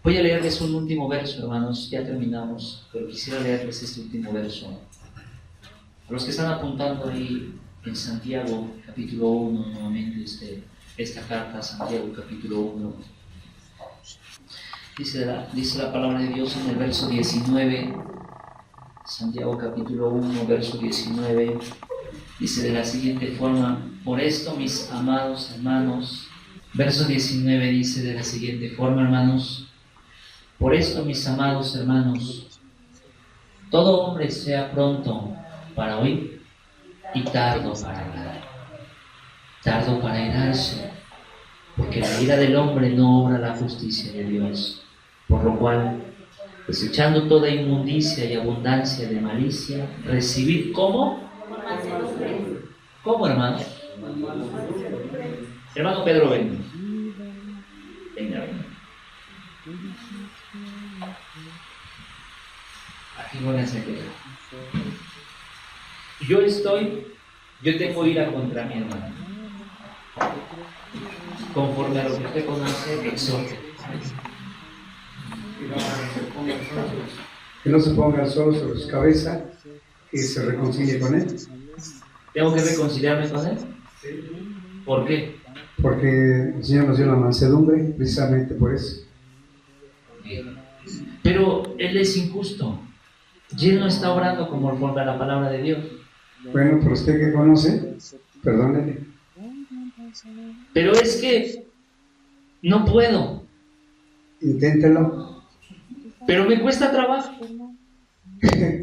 Voy a leerles un último verso, hermanos, ya terminamos, pero quisiera leerles este último verso. A los que están apuntando ahí en Santiago, capítulo 1, nuevamente esta carta, Santiago, capítulo 1. Dice la palabra de Dios en el verso 19, Santiago capítulo 1, verso 19, dice de la siguiente forma: por esto, mis amados hermanos, verso 19 dice de la siguiente forma, hermanos: por esto, mis amados hermanos, todo hombre sea pronto para oír y tardo para hablar, tardo para airarse, porque la ira del hombre no obra la justicia de Dios. Por lo cual, desechando toda inmundicia y abundancia de malicia, recibid ¿cómo? ¿Cómo, hermano? Hermano Pedro, venga. Venga. Aquí voy a hacer Pedro. Yo tengo ira contra mi hermano. Conforme a lo que usted conoce, exhorte. Que no se ponga el sol sobre su cabeza, que se reconcilie con él. ¿Tengo que reconciliarme con él? ¿Por qué? Porque el Señor nos dio la mansedumbre, precisamente por eso. Pero él es injusto y él no está obrando conforme a la palabra de Dios. Bueno, pero usted que conoce, perdónele. Pero es que no puedo. Inténtelo. Pero me cuesta trabajo.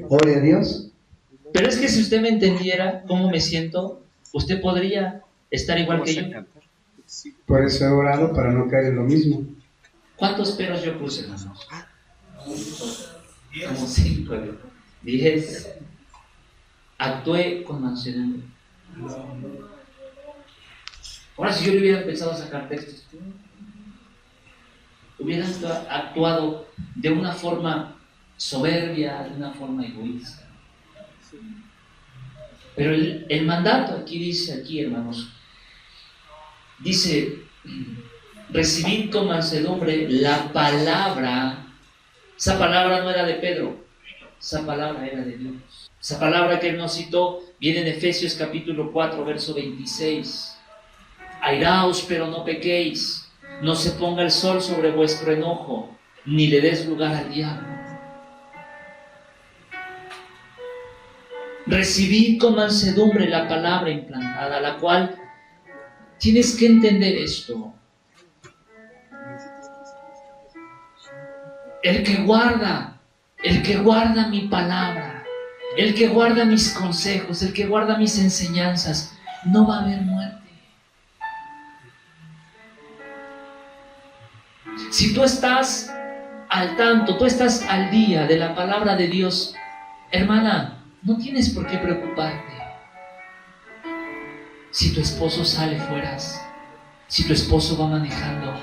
Ore a Dios. Pero es que si usted me entendiera cómo me siento, usted podría estar igual que yo. Por eso he orado, para no caer en lo mismo. ¿Cuántos peros yo puse, hermanos? Como 5, 10. Actué con mansedumbre. Ahora, si yo le hubiera empezado a sacar textos, hubiera actuado de una forma soberbia, de una forma egoísta. Pero el mandato aquí dice, hermanos, dice: recibid con mansedumbre la palabra. Esa palabra no era de Pedro, esa palabra era de Dios. Esa palabra que él nos citó viene en Efesios capítulo 4, verso 26. Airaos, pero no pequéis. No se ponga el sol sobre vuestro enojo, ni le des lugar al diablo. Recibid con mansedumbre la palabra implantada, la cual tienes que entender esto. El que guarda mi palabra, el que guarda mis consejos, el que guarda mis enseñanzas, no va a haber muerte. Si tú estás al tanto, tú estás al día de la palabra de Dios, hermana, no tienes por qué preocuparte. Si tu esposo sale fuera, si tu esposo va manejando,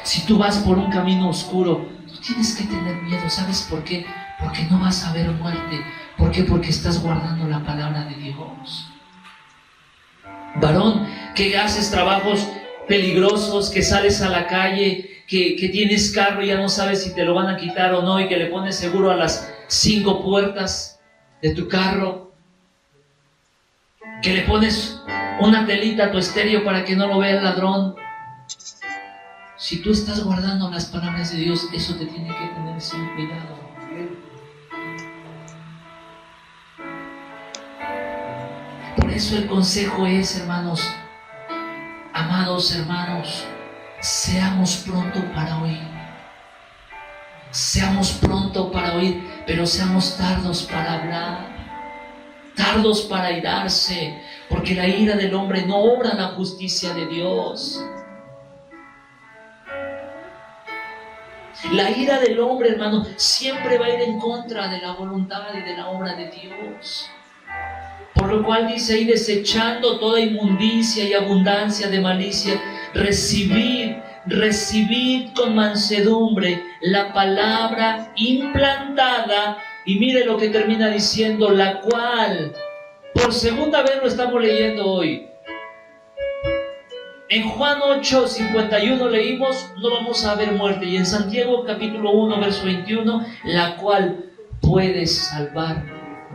si tú vas por un camino oscuro, no tienes que tener miedo. ¿Sabes por qué? Porque no vas a ver muerte. ¿Por qué? Porque estás guardando la palabra de Dios. Varón, que haces trabajos peligrosos, que sales a la calle, que tienes carro y ya no sabes si te lo van a quitar o no, y que le pones seguro a las 5 puertas de tu carro, que le pones una telita a tu estéreo para que no lo vea el ladrón. Si tú estás guardando las palabras de Dios, eso te tiene que tener sin cuidado. Por eso el consejo es, hermanos, amados hermanos, seamos pronto para oír. Seamos pronto para oír, pero seamos tardos para hablar. Tardos para airarse, porque la ira del hombre no obra la justicia de Dios. La ira del hombre, hermano, siempre va a ir en contra de la voluntad y de la obra de Dios. Por lo cual dice ahí, desechando toda inmundicia y abundancia de malicia, recibid con mansedumbre la palabra implantada. Y mire lo que termina diciendo, la cual, por segunda vez lo estamos leyendo hoy. En Juan 8:51 leímos, no vamos a ver muerte. Y en Santiago capítulo 1, verso 21, la cual puede salvar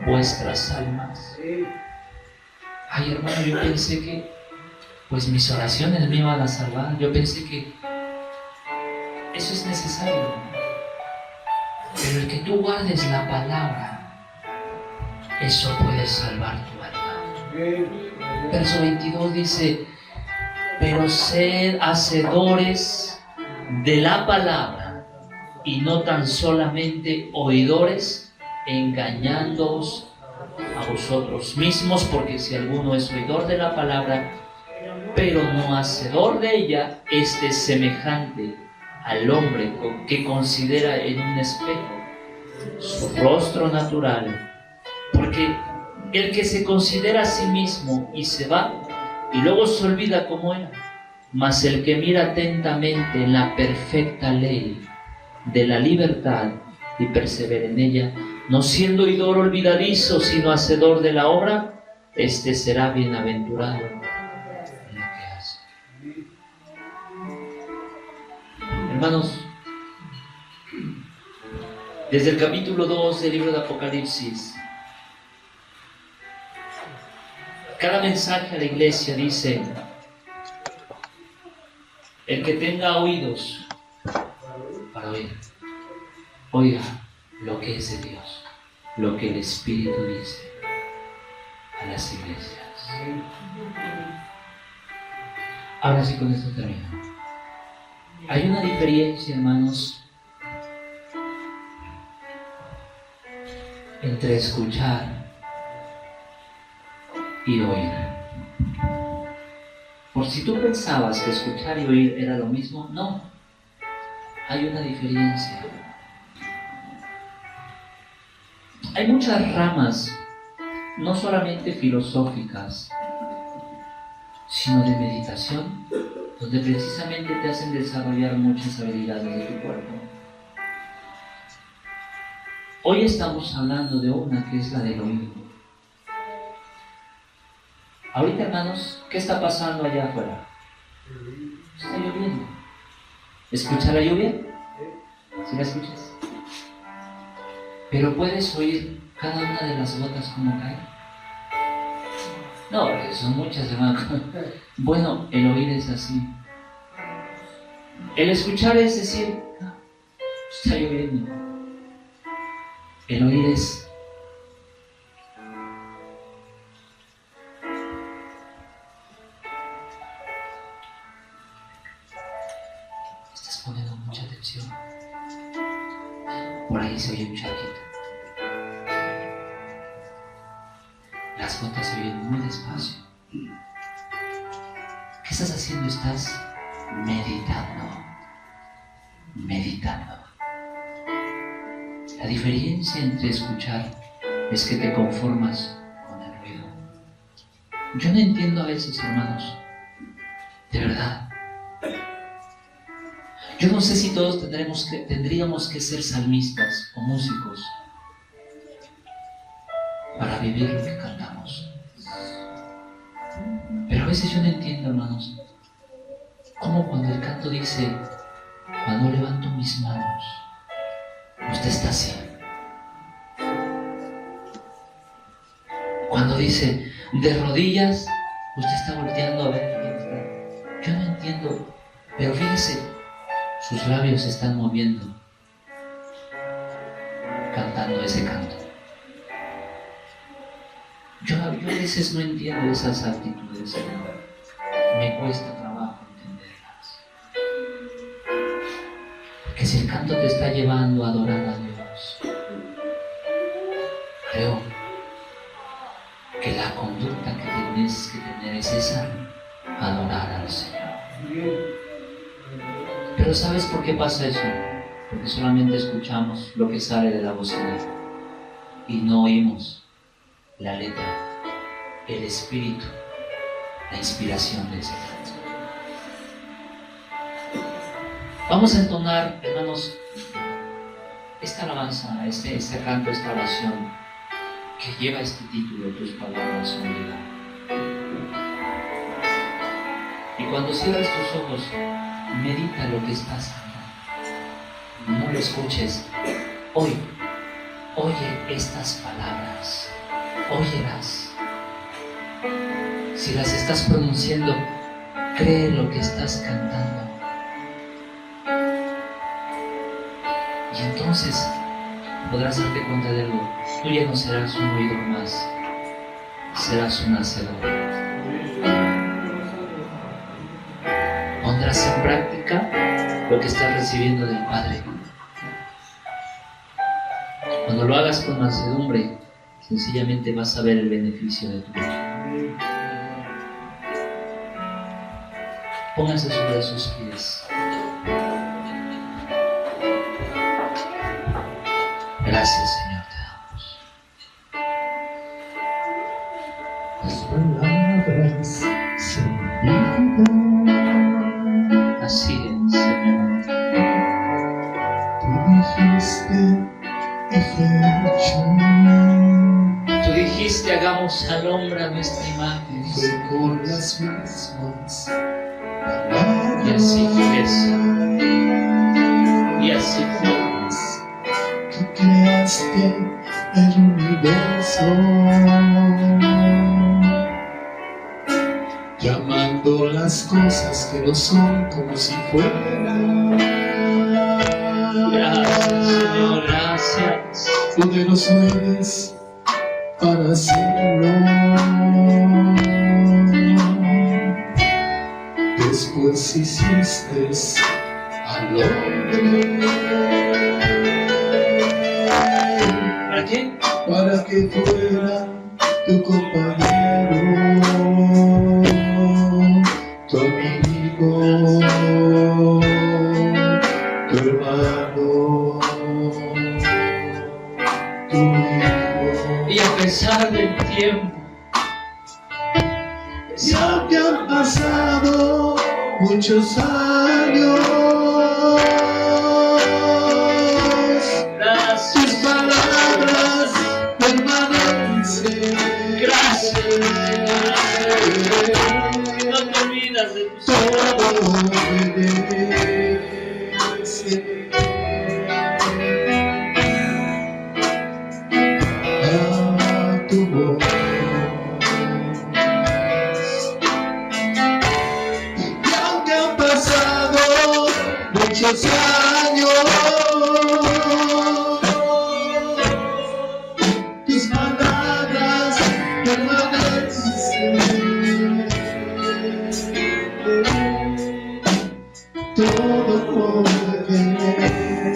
vuestras almas. Ay, hermano, yo pensé que pues mis oraciones me iban a salvar. Yo pensé que eso es necesario. Pero el que tú guardes la palabra, eso puede salvar tu alma. Verso 22 dice, pero sed hacedores de la palabra y no tan solamente oidores, engañándoos a vosotros mismos, porque si alguno es oidor de la palabra, pero no hacedor de ella, este es semejante al hombre que considera en un espejo su rostro natural, porque el que se considera a sí mismo y se va, y luego se olvida cómo era, mas el que mira atentamente en la perfecta ley de la libertad y persevera en ella, no siendo oidor olvidadizo, sino hacedor de la obra, este será bienaventurado en lo que hace. Hermanos, desde el capítulo 2 del libro de Apocalipsis, cada mensaje a la iglesia dice, el que tenga oídos para oír, oiga lo que es de Dios, lo que el Espíritu dice a las iglesias. Ahora sí, con esto termino. Hay una diferencia, hermanos, entre escuchar y oír. Por si tú pensabas que escuchar y oír era lo mismo, no. Hay una diferencia. Hay muchas ramas, no solamente filosóficas, sino de meditación, donde precisamente te hacen desarrollar muchas habilidades de tu cuerpo. Hoy estamos hablando de una que es la del oído. Ahorita, hermanos, ¿qué está pasando allá afuera? Está lloviendo. ¿Escucha la lluvia? ¿Sí la escuchas? Pero puedes oír cada una de las gotas como caen. No, son muchas, hermanos. Bueno, el oír es así. El escuchar es decir, está lloviendo. El oír es estás poniendo mucha atención. Por ahí se oye un charquito. Las gotas se oyen muy despacio. ¿Qué estás haciendo? Estás meditando. Meditando. La diferencia entre escuchar es que te conformas con el ruido. Yo no entiendo a veces, hermanos, de verdad. Yo no sé si todos tendríamos que ser salmistas o músicos para vivir lo que cantamos. Pero a veces yo no entiendo, hermanos, Como cuando el canto dice, cuando levanto mis manos, usted está así. Cuando dice, de rodillas, usted está volteando a ver quién está. Yo no entiendo, pero fíjese, sus labios se están moviendo, cantando ese canto. Yo a veces no entiendo esas actitudes, me cuesta trabajo entenderlas. Porque si el canto te está llevando a adorar a Dios, creo que la conducta que tienes que tener es esa, adorar al Señor. Pero ¿sabes por qué pasa eso? Porque solamente escuchamos lo que sale de la bocina y no oímos la letra, el espíritu, la inspiración de ese canto. Vamos a entonar, hermanos, esta alabanza, este canto, esta oración que lleva este título, tus palabras son vida. Y cuando cierres tus ojos, medita lo que estás cantando. No lo escuches. Oye estas palabras. Óyelas. Si las estás pronunciando, cree lo que estás cantando. Y entonces podrás darte cuenta de algo. Tú ya no serás un oidor más, serás un hacedor. Pondrás en práctica lo que estás recibiendo del Padre. Cuando lo hagas con mansedumbre, sencillamente vas a ver el beneficio de tu vida. Pónganse sobre sus pies. Gracias, Señor, te damos. Las palabras son vida. Así es, Señor. Tú dijiste y fue hecho. Tú dijiste, hagamos al hombre a nuestra imagen. Fue con las mismas palabras. Y así fue eso. Y así fue. Que creaste el universo, llamando las cosas que no son como si fueran. Gracias, Señor, gracias. Poderoso eres para hacerlo. Después hiciste al hombre. ¿Para qué? Para que fuera tu compañero, tu amigo, tu hermano, tu hijo. Y a pesar del tiempo, Ya que han pasado muchos años, tus palabras permanecen. gracias, no te olvidas de tus Todo obedece a tu voz. Y aunque han pasado muchos años, tus palabras permanecen. Todo obedece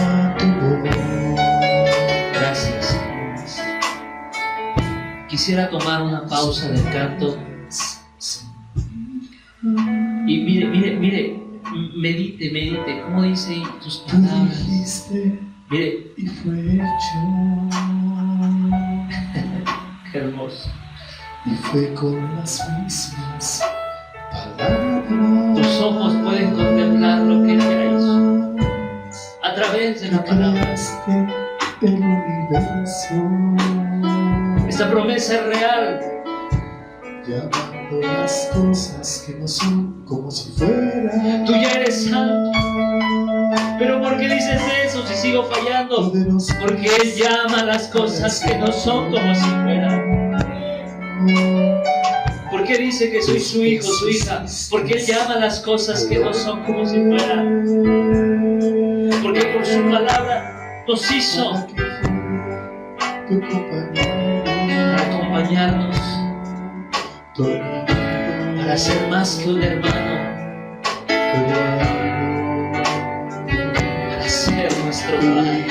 a tu voz. gracias. Quisiera tomar una pausa del canto y mire, medite, ¿cómo dice ahí tus Tú palabras? dijiste Mire, y fue hecho, qué hermoso. y fue con las mismas palabras. Tus ojos pueden contemplar lo que Él ya hizo a través de la palabra. Creaste el universo. Esta promesa es real. Llamando las cosas que no son como si fueran. Tú ya eres santo. Pero ¿por qué dices eso si sigo fallando? Porque Él llama las cosas que no son como si fueran. ¿Por qué dice que soy su hijo, su hija? Porque Él llama las cosas que no son como si fueran. Porque por su palabra nos hizo para acompañarnos, para ser más que un hermano, para ser nuestro Padre.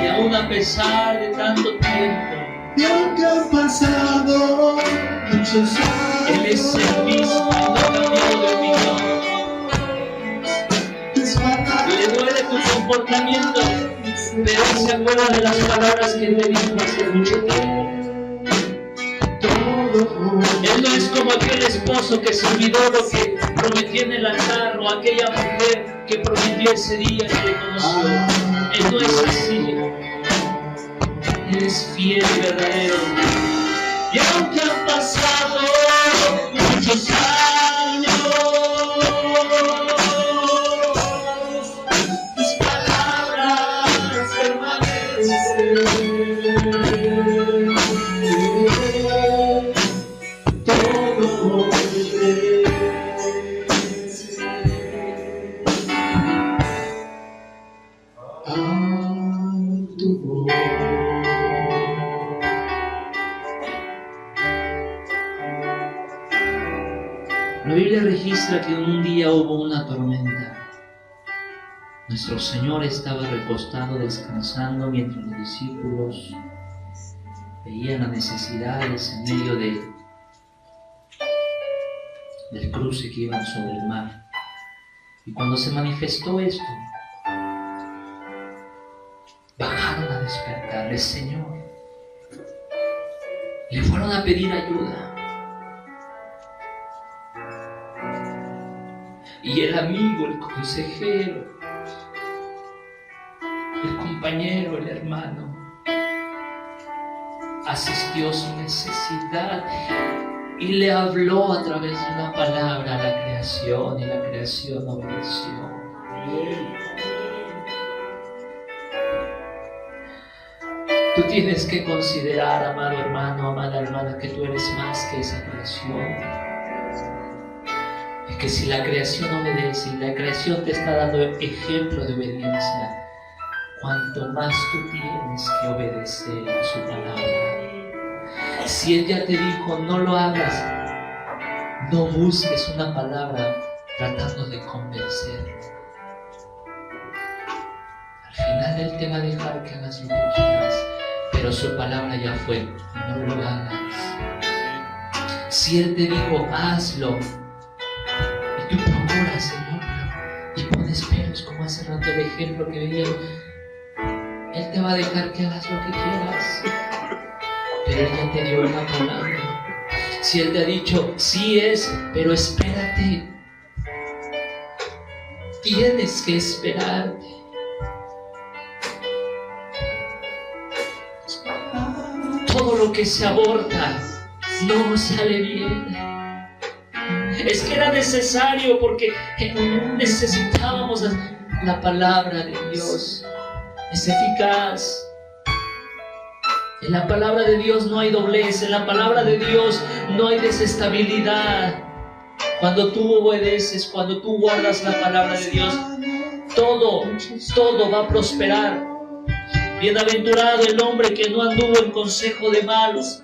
Y aún a pesar de tanto tiempo, y aunque han pasado muchos años, Él es el mismo y no ha cambiado de opinión. Le duele tu comportamiento, pero Él se acuerda de las palabras que Él le dijo hace mucho tiempo. Él no es como aquel esposo que se olvidó lo que prometió en el altar, o aquella mujer que prometió ese día que le conoció. Él no es así. Él es fiel y verdadero. Y aunque han pasado muchos años, tus palabras permanecen. Todo obedece a tu voz. La Biblia registra que un día hubo una tormenta. Nuestro Señor estaba recostado descansando mientras los discípulos veían las necesidades en medio del cruce que iban sobre el mar. Y cuando se manifestó esto, bajaron a despertarle, Señor, y le fueron a pedir ayuda. Y el amigo, el consejero, el compañero, el hermano, asistió a su necesidad y le habló a través de una palabra a la creación, y la creación obedeció. Tú tienes que considerar, amado hermano, amada hermana, que tú eres más que esa creación. Es que si la creación obedece y la creación te está dando ejemplo de obediencia, cuanto más tú tienes que obedecer a su palabra. Si Él ya te dijo, no lo hagas, no busques una palabra tratando de convencer. Al final Él te va a dejar que hagas lo que quieras, pero su palabra ya fue, no lo hagas. Si Él te dijo, hazlo, y tú procuras, Señor, y pones peros, como hace rato el ejemplo que veíamos, Él te va a dejar que hagas lo que quieras, pero Él ya te dio una palabra. Si Él te ha dicho, sí es, pero espérate, tienes que esperarte. Todo lo que se aborta no sale bien. Es que era necesario porque necesitábamos la palabra de Dios. Es eficaz. En la palabra de Dios no hay doblez. En la palabra de Dios no hay desestabilidad. Cuando tú obedeces, cuando tú guardas la palabra de Dios, todo va a prosperar. Bienaventurado el hombre que no anduvo en consejo de malos.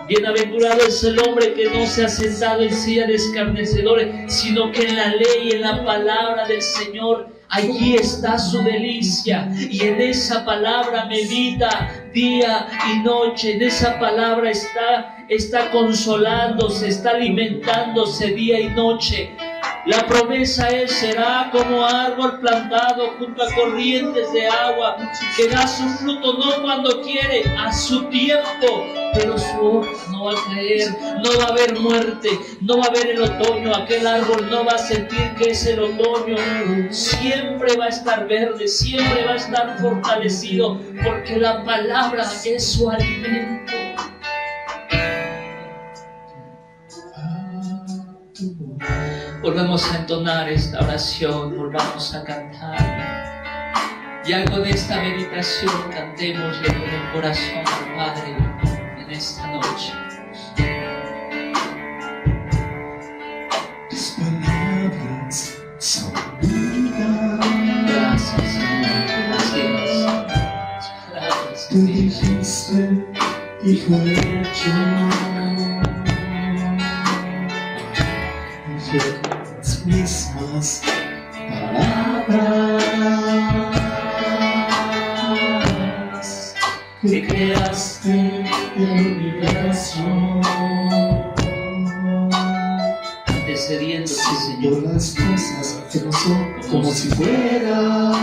Bienaventurado es el hombre que no se ha sentado en silla de escarnecedores, sino que en la ley, en la palabra del Señor, allí está su delicia. Y en esa palabra medita día y noche. En esa palabra está consolándose, está alimentándose día y noche. La promesa es: será como árbol plantado junto a corrientes de agua, que da su fruto no cuando quiere, a su tiempo, pero su hoja no va a caer, no va a haber muerte, no va a haber el otoño, aquel árbol no va a sentir que es el otoño, siempre va a estar verde, siempre va a estar fortalecido, porque la palabra es su alimento. Volvamos a entonar esta oración, volvamos a cantar. Ya con esta meditación cantémosle con el corazón al Padre en esta noche. Tus palabras son vida. Gracias, Señor. Gracias. Gracias. Tú dijiste y fue hecho. Las mismas palabras que creaste el universo, Antecediendo, sí, por Señor. las cosas que no son como si fueran.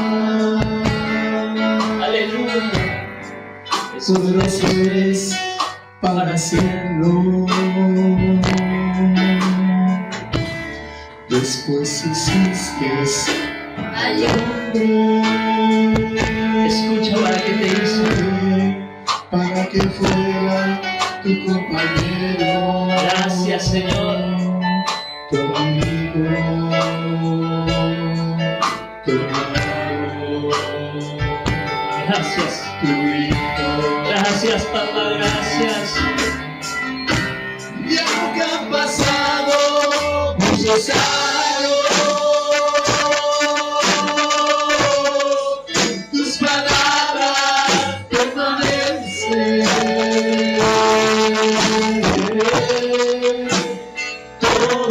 Aleluya. Poderoso eres para hacerlo. Después hiciste al hombre. Escucha para que te hizo. Para que fuera tu compañero. Gracias, Señor. Tu amigo. Tu hermano. Gracias. Tu hijo. Gracias, papá. Gracias. Y aunque han pasado muchos años, tus palabras permanecen. Todo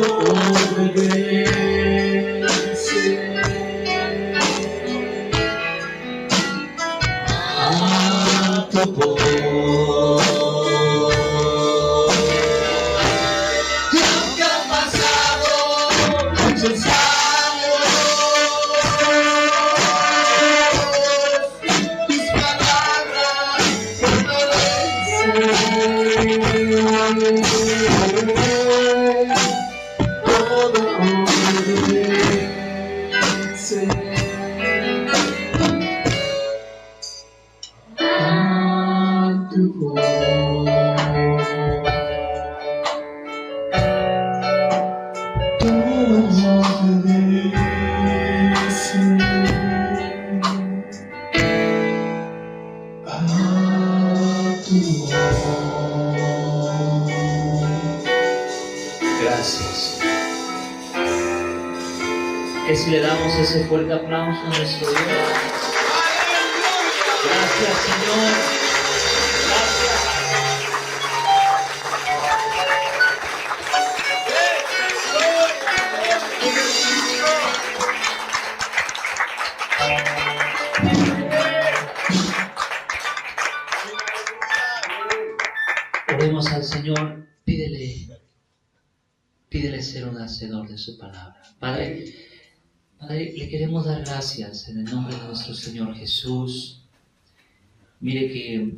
obedece a tu voz. Gracias. Que si le damos ese fuerte aplauso a nuestro Dios. Gracias, Señor. Gracias. Oremos al Señor, pídele ser un hacedor de su palabra. Padre, le queremos dar gracias en el nombre de nuestro Señor Jesús. Mire que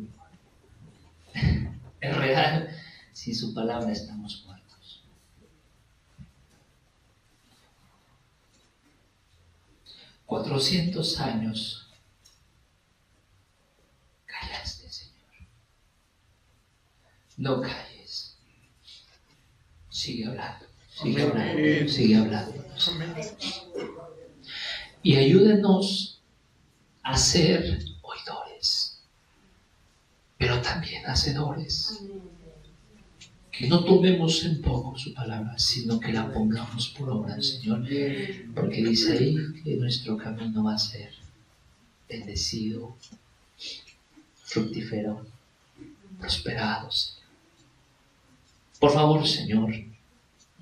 es real, sin su palabra estamos muertos. "400 años callaste, Señor. No calles. Sigue hablando, sigue hablando, sigue hablando. Y ayúdenos a ser oidores, pero también hacedores. Que no tomemos en poco su palabra, sino que la pongamos por obra, Señor. Porque dice ahí que nuestro camino va a ser bendecido, fructífero, prosperado, Señor. Por favor, Señor,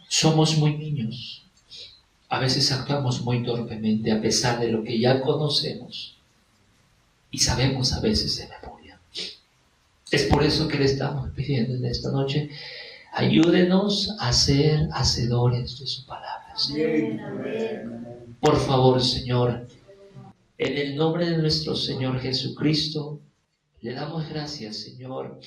somos muy niños. A veces actuamos muy torpemente a pesar de lo que ya conocemos y sabemos a veces de memoria. Es por eso que le estamos pidiendo en esta noche: ayúdenos a ser hacedores de su palabra, Amén. Amén. Por favor, Señor, en el nombre de nuestro Señor Jesucristo, le damos gracias, Señor,